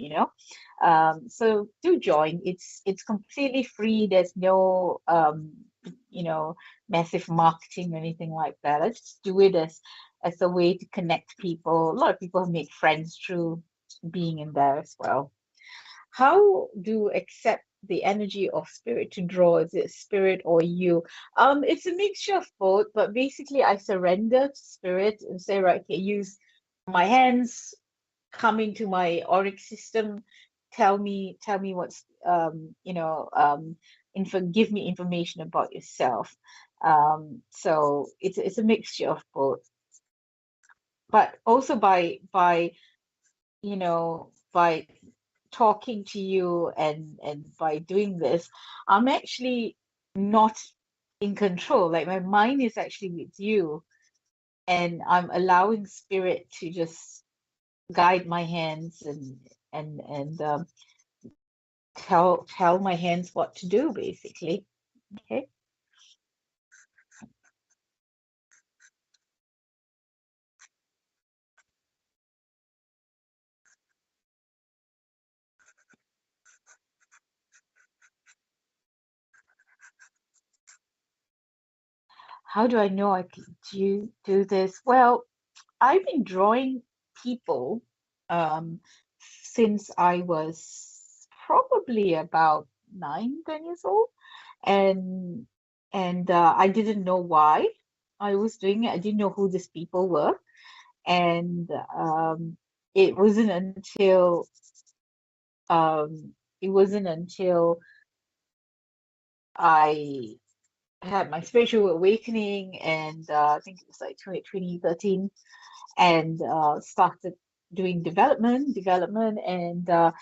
So do join. It's completely free. There's no you know massive marketing or anything like that. I just do it as a way to connect people. A lot of people have made friends through being in there as well. How do you accept the energy of spirit to draw? Is it spirit or you? It's a mixture of both, but basically I surrender to spirit and say, right, okay, use my hands, come into my auric system, tell me what's info give me information about yourself. So it's a mixture of both, but also by talking to you and by doing this, I'm actually not in control. Like my mind is actually with you, and I'm allowing spirit to just guide my hands and tell my hands what to do, basically. Okay. How do I know I can do this? Well, I've been drawing people since I was probably about 9, 10 years old, and I didn't know why I was doing it. I didn't know who these people were, and it wasn't until um, it wasn't until I had my spiritual awakening, and I think it was like 2013, and started doing development, and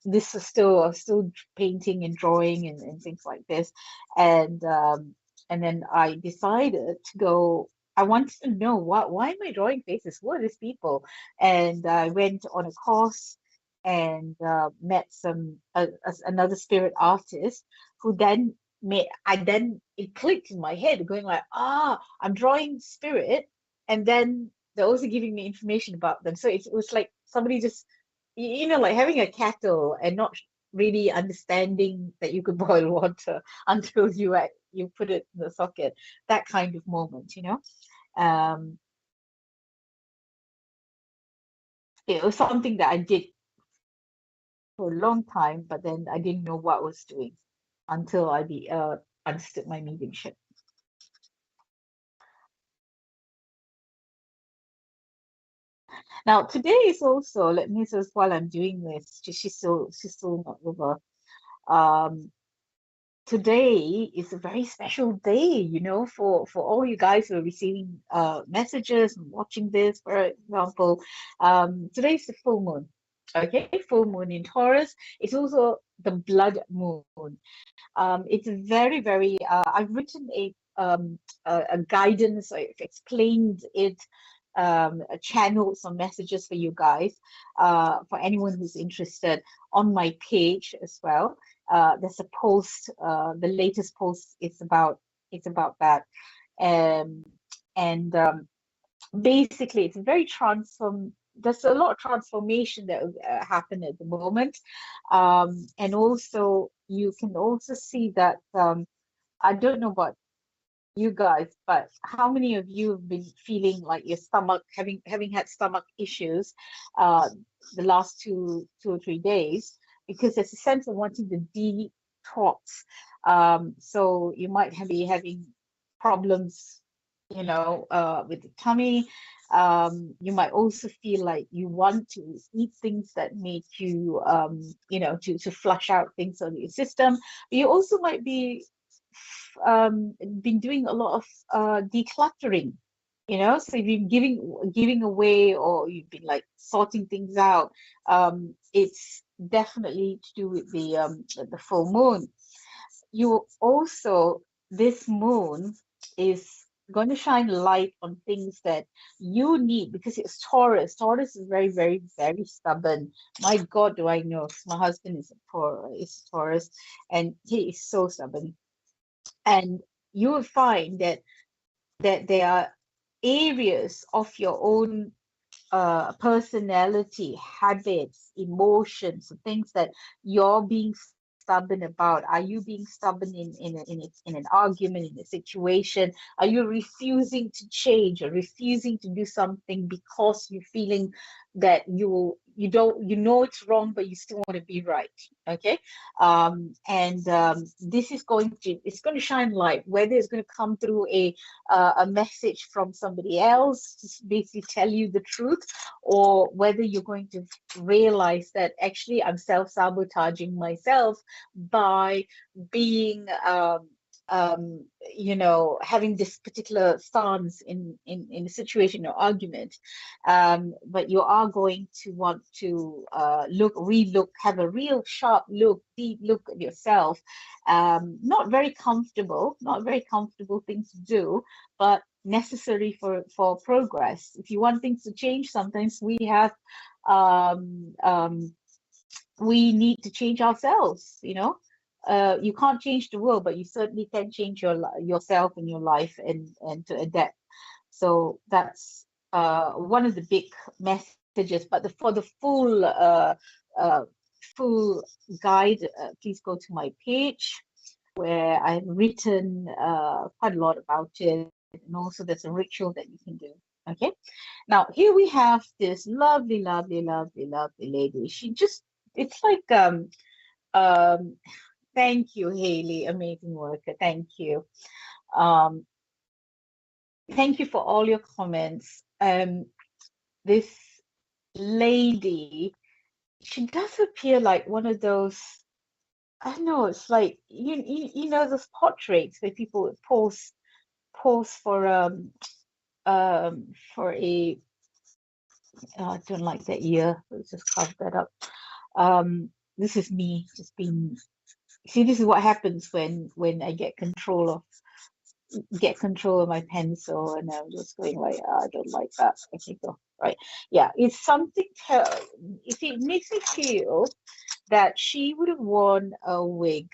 this was still painting and drawing and things like this, and then I decided to go. I wanted to know why am I drawing faces? Who are these people? And I went on a course and met another spirit artist who then made I then it clicked in my head, going like, I'm drawing spirit, and then they're also giving me information about them. So it was like somebody just, like having a kettle and not really understanding that you could boil water until you put it in the socket. That kind of moment. Um, it was something that I did for a long time, but then I didn't know what I was doing until I understood my mediumship. Now today is also, let me just while I'm doing this, she's still not over. Um, Today is a very special day, for all you guys who are receiving messages and watching this, for example. Today is the full moon. Okay, full moon in Taurus. It's also the blood moon. It's very, very. I've written a guidance. I've explained it, channeled some messages for you guys, for anyone who's interested on my page as well. There's a post. The latest post is about that, um, and basically it's very transform. There's a lot of transformation that will happen at the moment, and also you can also see that I don't know about you guys, but how many of you have been feeling like your stomach having had stomach issues uh, the last 2 or 3 days, because there's a sense of wanting to detox. So you might be having problems, with the tummy. You might also feel like you want to eat things that make you, to flush out things on your system. You also might be been doing a lot of decluttering, so you've been giving away, or you've been like sorting things out. It's definitely to do with the full moon. You also, this moon is going to shine light on things that you need, because it's Taurus. Taurus is very, very, very stubborn. My God, do I know? 'Cause my husband is Taurus, and he is so stubborn. And you will find that there are areas of your own personality, habits, emotions, things that you're being stubborn about. Are you being stubborn in an argument, in a situation? Are you refusing to change or refusing to do something because you're feeling that you don't, it's wrong, but you still want to be right? Okay. And this is it's going to shine light, whether it's going to come through a message from somebody else to basically tell you the truth, or whether you're going to realize that actually I'm self-sabotaging myself by being having this particular stance in a situation or argument. But you are going to want to relook, have a real sharp look, deep look at yourself. Not very comfortable thing to do, but necessary for progress. If you want things to change, sometimes um, um, we need to change ourselves. You can't change the world, but you certainly can change yourself and your life, and to adapt. So that's one of the big messages. But for the uh, full guide, please go to my page, where I've written quite a lot about it, and also there's a ritual that you can do. Okay, now here we have this lovely, lovely, lovely, lovely lady. It's like um thank you, Haley, amazing worker. Thank you. Um, thank you for all your comments. This lady, she does appear like one of those. I don't know. It's like those portraits where people would pose for a. Oh, I don't like that ear. Let's just cover that up. This is me just being. See, this is what happens when I get control of my pencil, and I'm just going like, I don't like that. Okay, go right. Yeah, it's something. If it makes me feel that she would have worn a wig.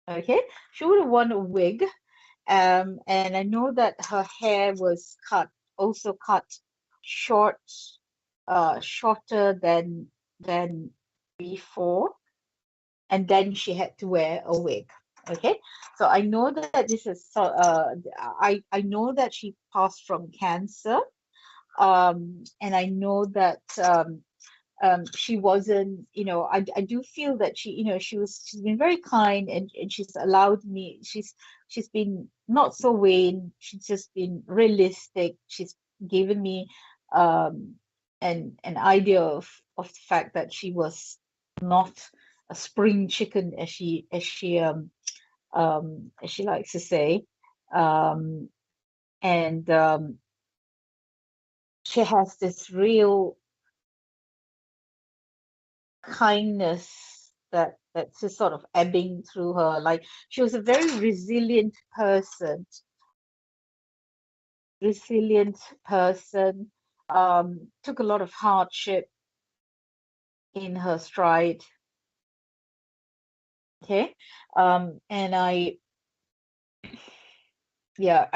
Okay, she would have worn a wig. And I know that her hair was also cut short, shorter than before, and then she had to wear a wig. Okay, so I know that this is I know that she passed from cancer, and I know that she wasn't, I do feel that she's been very kind, and she's allowed me, she's been not so vain, she's just been realistic. She's given me um an idea of the fact that she was not a spring chicken, as she likes to say. Um, and she has this real kindness that's just sort of ebbing through her. Like, she was a very resilient person, took a lot of hardship in her stride. Okay. And I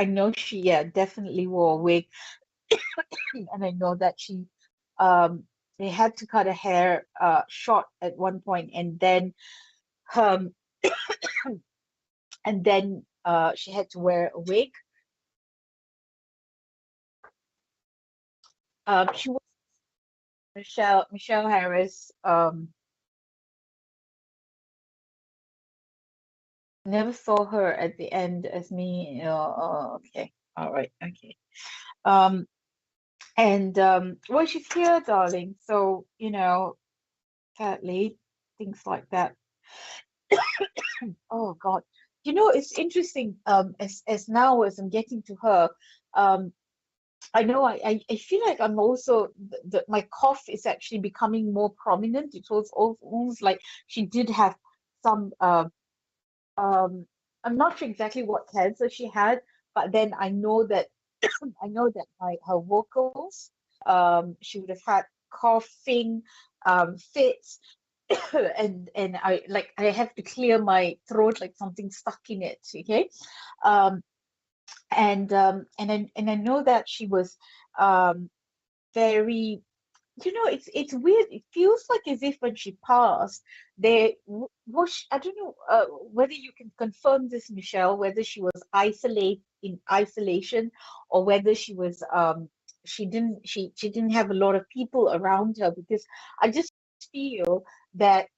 know she, definitely wore a wig. And I know that um, they had to cut her hair short at one point, um, and then she had to wear a wig. She was Michelle Harris. Never saw her at the end as me. Okay, all right, okay. Um, and well, she's here, darling. So sadly, things like that. Oh God, it's interesting. As now as I'm getting to her, um, I know I feel like I'm also my cough is actually becoming more prominent. It was almost like she did have some um I'm not sure exactly what cancer she had, but then I know that I know that her vocals, she would have had coughing fits, and I have to clear my throat like something stuck in it. Okay. um and I know that she was um very, it's weird. It feels like as if when she passed, I don't know whether you can confirm this, Michelle, whether she was in isolation, or whether she didn't have a lot of people around her, because I just feel that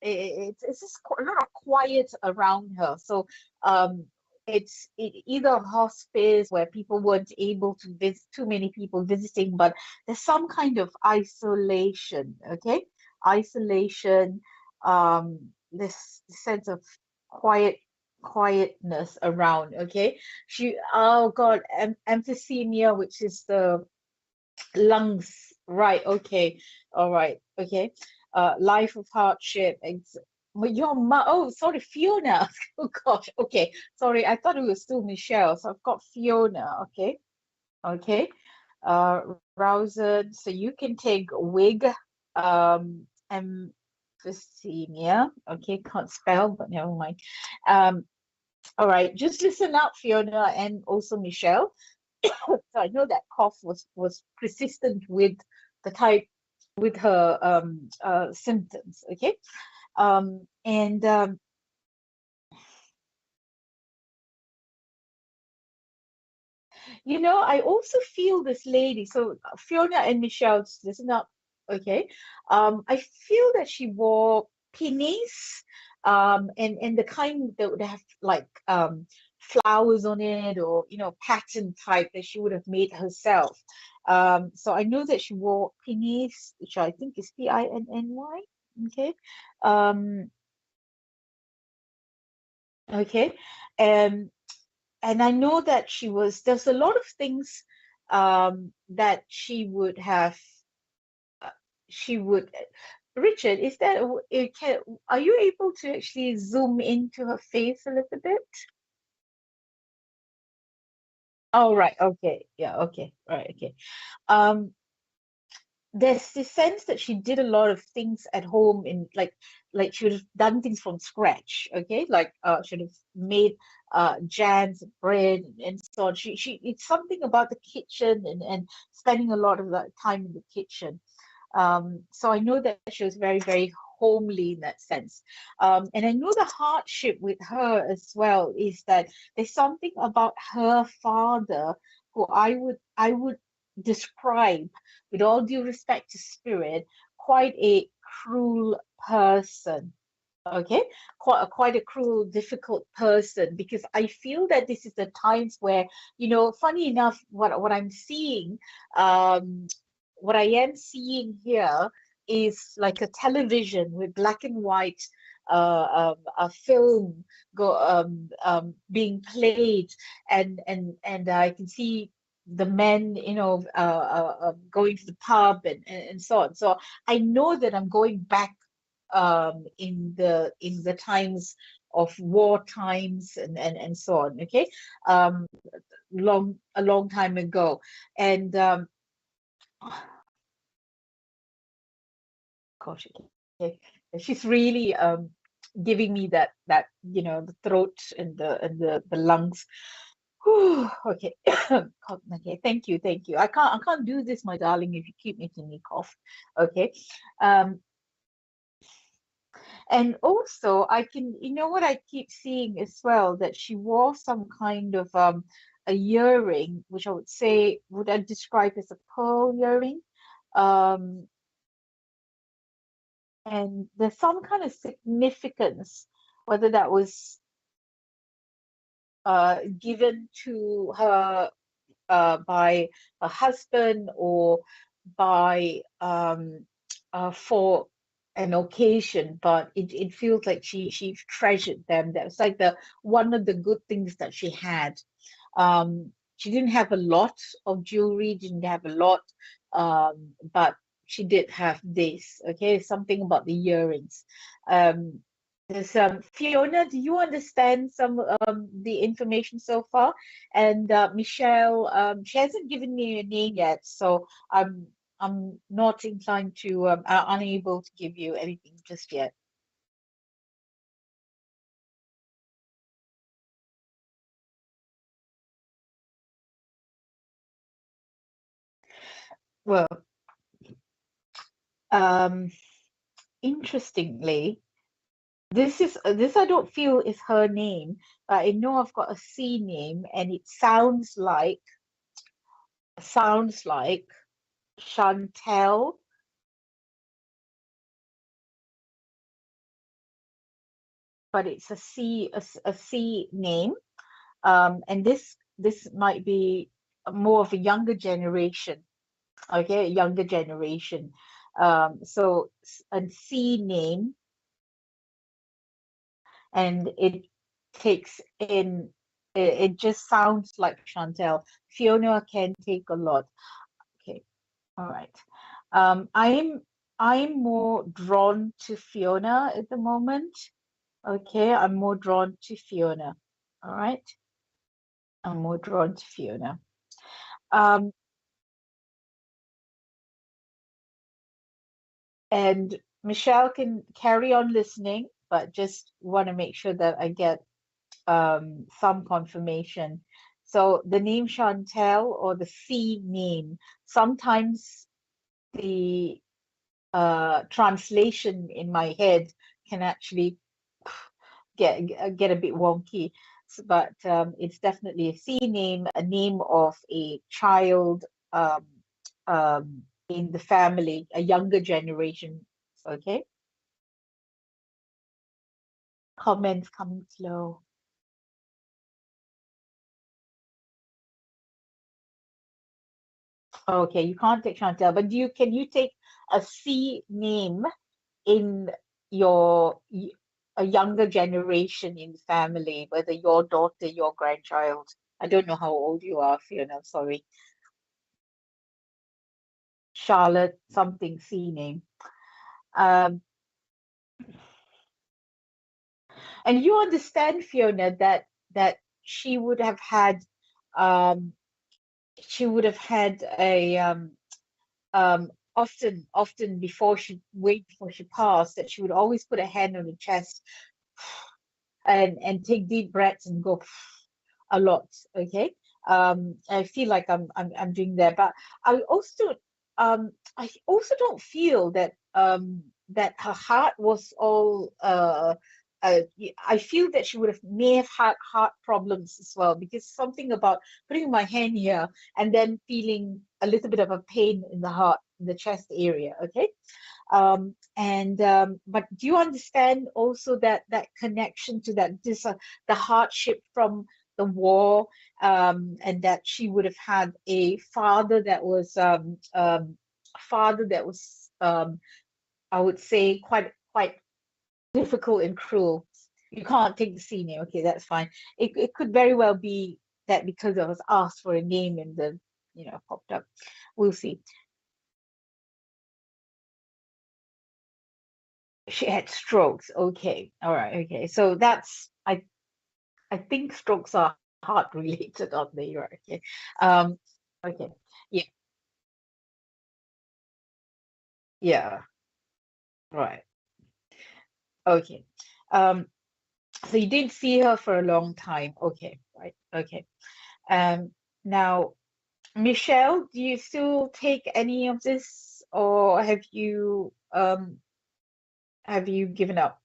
it's just a lot of quiet around her. So um either a hospice where people weren't able to visit, too many people visiting, but there's some kind of isolation. Okay. Isolation, this sense of quietness around. Okay. Oh God, emphysema, which is the lungs. Right. Okay. All right. Okay. Life of hardship. Your mom. Oh, sorry, Fiona. Oh gosh. Okay. Sorry, I thought it was still Michelle. So I've got Fiona. Okay. Okay. Uh, Roused. So you can take wig. Emphysema. Okay. Can't spell, but never mind. Um. All right. Just listen up, Fiona, and also Michelle. So I know that cough was persistent with the type with her symptoms. Okay. And I also feel this lady. So Fiona and Michelle, just listen up. Okay. I feel that she wore pennies, and the kind that would have like flowers on it, or pattern type that she would have made herself. So I know that she wore pennies, which I think is Pinny. Okay. Um, okay. Um, and I know that there's a lot of things that she would. Richard, is that are you able to actually zoom into her face a little bit? Oh, right. Okay. Yeah. Okay. Right. Okay. Um, there's this sense that she did a lot of things at home, in like she would have done things from scratch. Okay, like she would have made jams, bread, and so on. She it's something about the kitchen, and spending a lot of that time in the kitchen. So I know that she was very, very homely in that sense. And I know the hardship with her as well is that there's something about her father who I would describe, with all due respect to spirit, quite a cruel person. Okay, quite a cruel, difficult person, because I feel that this is the times where, funny enough, what I'm seeing, um what I am seeing here is like a television with black and white a film being played, and I can see the men, going to the pub and so on. So I know that I'm going back in the times of war times and so on. Okay, um, a long time ago, and gosh, okay, she's really giving me that the throat and the lungs. Whew, okay. Okay, thank you. I can't do this, my darling, if you keep making me cough. Okay. Um, and also I can, what I keep seeing as well, that she wore some kind of a earring, which I would say, would I describe as a pearl earring? Um, and there's some kind of significance, whether that was given to her by her husband, or by for an occasion, but it feels like she treasured them. That was like the one of the good things that she had. She didn't have a lot of jewelry, didn't have a lot, but she did have this. Okay, something about the earrings. Um, there's Fiona, do you understand some the information so far? And Michelle, she hasn't given me a name yet, so I'm not inclined to unable to give you anything just yet. Well, um, interestingly, this I don't feel is her name, but I know I've got a C name, and it sounds like Chantel, but it's a C name. And this might be more of a younger generation. Okay, younger generation. So a C name, and it takes in. It just sounds like Chantel. Fiona can take a lot. Okay, all right. I'm more drawn to Fiona at the moment. Okay, I'm more drawn to Fiona. All right, I'm more drawn to Fiona. Um, and Michelle can carry on listening, but just want to make sure that I get some confirmation. So the name Chantel, or the C name, sometimes the translation in my head can actually get a bit wonky. But it's definitely a C name, a name of a child um, in the family, a younger generation. Okay, comments coming slow. Okay, you can't take Chantel, but can you take a C name in your a younger generation in the family, whether your daughter, your grandchild? I don't know how old you are, Fiona. Sorry, Charlotte, something C name. Um, and you understand, Fiona, that she would have had um, she would have had a often before she way before she passed, that she would always put a hand on her chest and take deep breaths and go a lot. Okay, I feel like I'm doing that, but I also don't feel that her heart was all I feel that she would have may have had heart problems as well, because something about putting my hand here and then feeling a little bit of a pain in the heart, in the chest area. Okay, and but do you understand also that connection to that this the hardship from the war, and that she would have had a father that was father that was, I would say, quite difficult and cruel. You can't take the senior. Okay, that's fine. It could very well be that because I was asked for a name and the, popped up. We'll see. She had strokes. Okay, all right. Okay, so that's I think strokes are heart related, aren't they? Right. Okay. Um. Okay. Yeah. Yeah. Right. Okay. Um. So you didn't see her for a long time. Okay. Right. Okay. Um. Now, Michelle, do you still take any of this, or have you given up?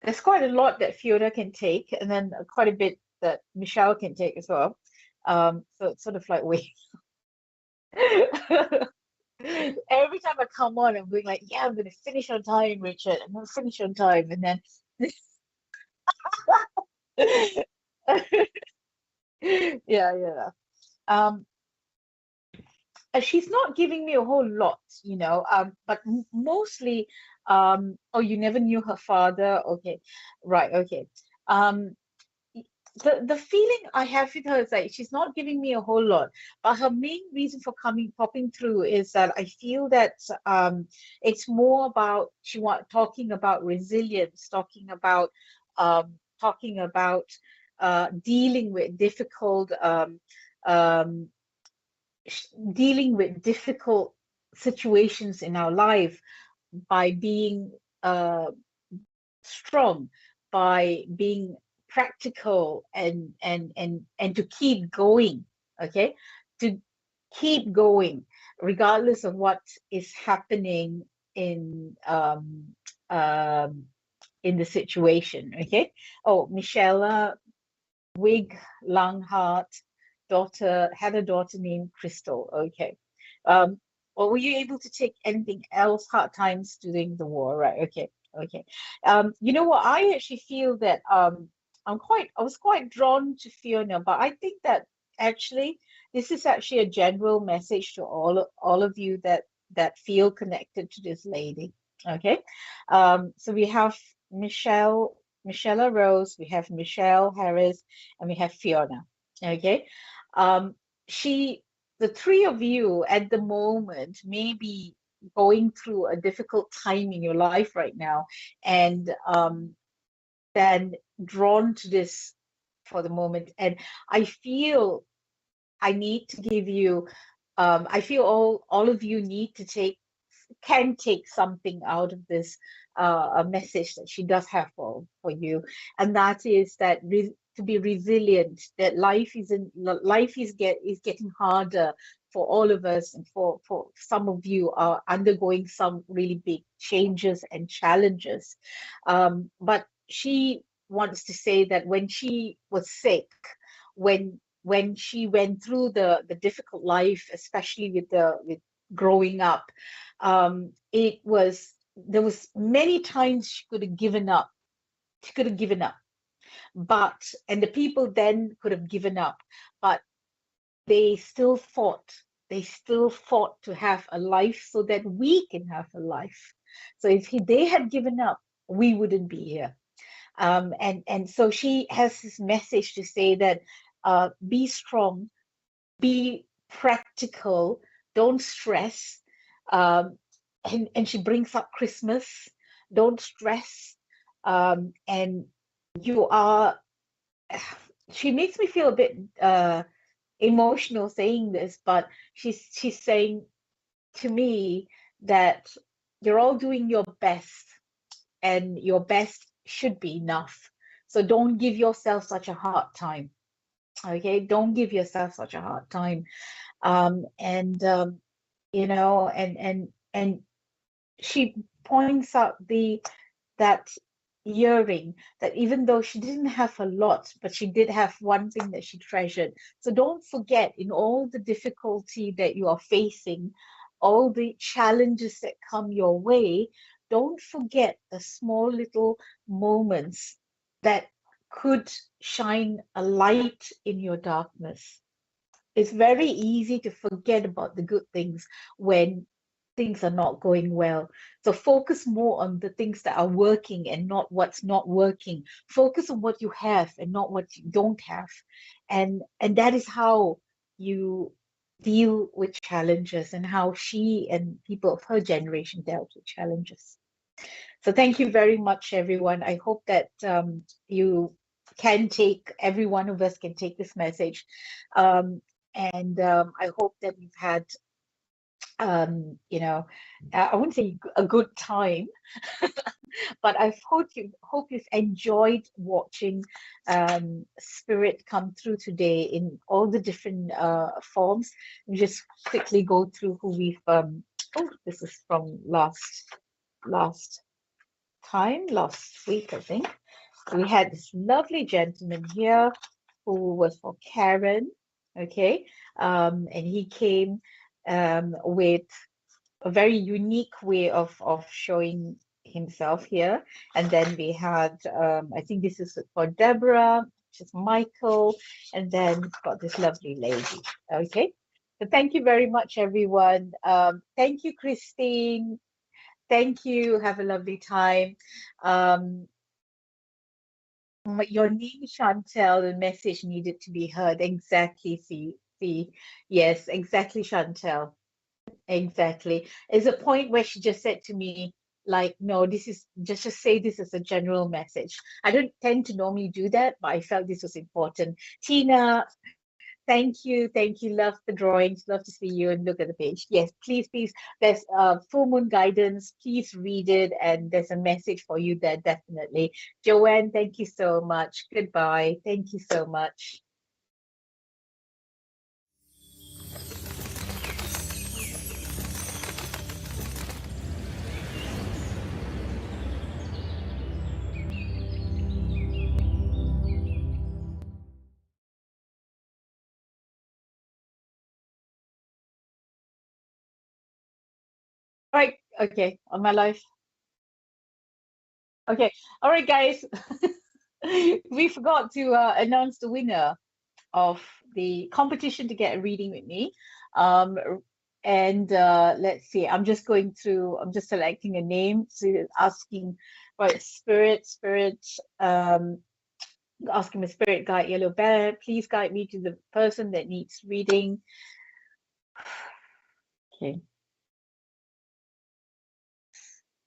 There's quite a lot that Fiona can take, and then quite a bit that Michelle can take as well. So it's sort of like wait. Every time I come on, I'm going like, yeah, I'm gonna finish on time, Richard. I'm gonna finish on time, and then yeah, yeah. Um, and she's not giving me a whole lot, but mostly, oh, you never knew her father. Okay, right, okay. Um, the feeling I have with her is like she's not giving me a whole lot, but her main reason for popping through is that I feel that it's more about talking about resilience, talking about dealing with um, dealing with difficult situations in our life by being uh, strong, by being practical, and to keep going. Okay, to keep going regardless of what is happening in um um in the situation. Okay. Oh, Michelle Wig Langhart daughter had a daughter named Crystal. Okay. Um, or were you able to take anything else hard times during the war? Right. Okay. Okay. You know what? I actually feel that I was quite drawn to Fiona, but I think that actually this is actually a general message to all of you that feel connected to this lady. Okay. So we have Michelle Rose, we have Michelle Harris, and we have Fiona. Okay. Um, she, the three of you at the moment may be going through a difficult time in your life right now, and then drawn to this for the moment. And I feel I need to give you, I feel all of you need to can take something out of this a message that she does have for you, and that is that to be resilient, that life is getting harder for all of us, and for some of you are undergoing some really big changes and challenges, but she wants to say that when she was sick, when she went through the difficult life, especially with growing up, it was there was many times she could have given up. She could have given up, but and the people then could have given up, but they still fought. They still fought to have a life so that we can have a life. So if they had given up, we wouldn't be here. And so she has this message to say that be strong, be practical, don't stress. Um, and she brings up Christmas, don't stress. And you are, she makes me feel a bit emotional saying this, but she's saying to me that you're all doing your best, and your best should be enough. So don't give yourself such a hard time. Okay, don't give yourself such a hard time. And and she points out that earring, that even though she didn't have a lot, but she did have one thing that she treasured. So don't forget, in all the difficulty that you are facing, all the challenges that come your way, don't forget the small little moments that could shine a light in your darkness. it's very easy to forget about the good things when things are not going well. So focus more on the things that are working and not what's not working. Focus on what you have and not what you don't have. And that is how you deal with challenges, and how she and people of her generation dealt with challenges. So thank you very much, everyone. I hope that you can take, every one of us can take this message. And I hope that we've had, you know, I wouldn't say a good time, but I hope you've enjoyed watching Spirit come through today in all the different forms. We just quickly go through who we've. Oh, this is from last week, I think. We had this lovely gentleman here who was for Karen, okay, and he came with a very unique way of showing himself here. And then we had, I think this is for Deborah, which is Michael, and then we've got this lovely lady, okay. So thank you very much, everyone. Thank you, Christine. Thank you. Have a lovely time. Your name, Chantel, the message needed to be heard. Exactly. See. Yes, exactly, Chantel. Exactly. There's a point where she just said to me, like, no, this is just say this as a general message. I don't tend to normally do that, but I felt this was important. Tina, thank you. Thank you. Love the drawings. Love to see you and look at the page. Yes, please, please. There's full moon guidance. Please read it. And there's a message for you there, definitely. Joanne, thank you so much. Goodbye. Thank you so much. Right. Okay. On my life. Okay. All right, guys. We forgot to announce the winner of the competition to get a reading with me. Um, and let's see, I'm just going through, I'm just selecting a name, so asking, right, spirit, asking the spirit guide, yellow bear, please guide me to the person that needs reading. Okay.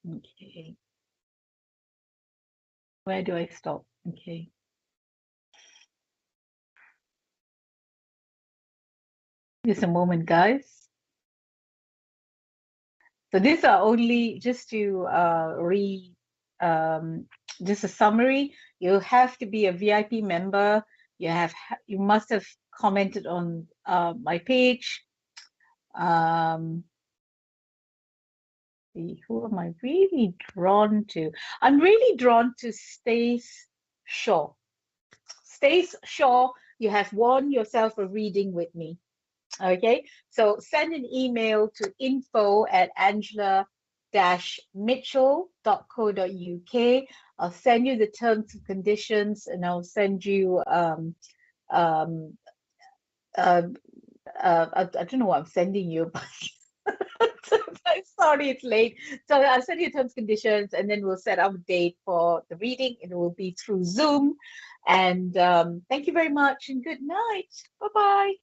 Okay. Where do I stop? Okay. Just a moment, guys. So these are only just to just a summary. You have to be a VIP member. You must have commented on my page. Who am I really drawn to? I'm really drawn to Stace Shaw. Stace Shaw, you have won yourself a reading with me. Okay, so send an email to info@angela-mitchell.co.uk. I'll send you the terms and conditions, and I'll send you um I don't know what I'm sending you, but I'm sorry it's late. So I'll send you terms and conditions, and then we'll set up a date for the reading. It will be through Zoom. And thank you very much, and good night. Bye bye.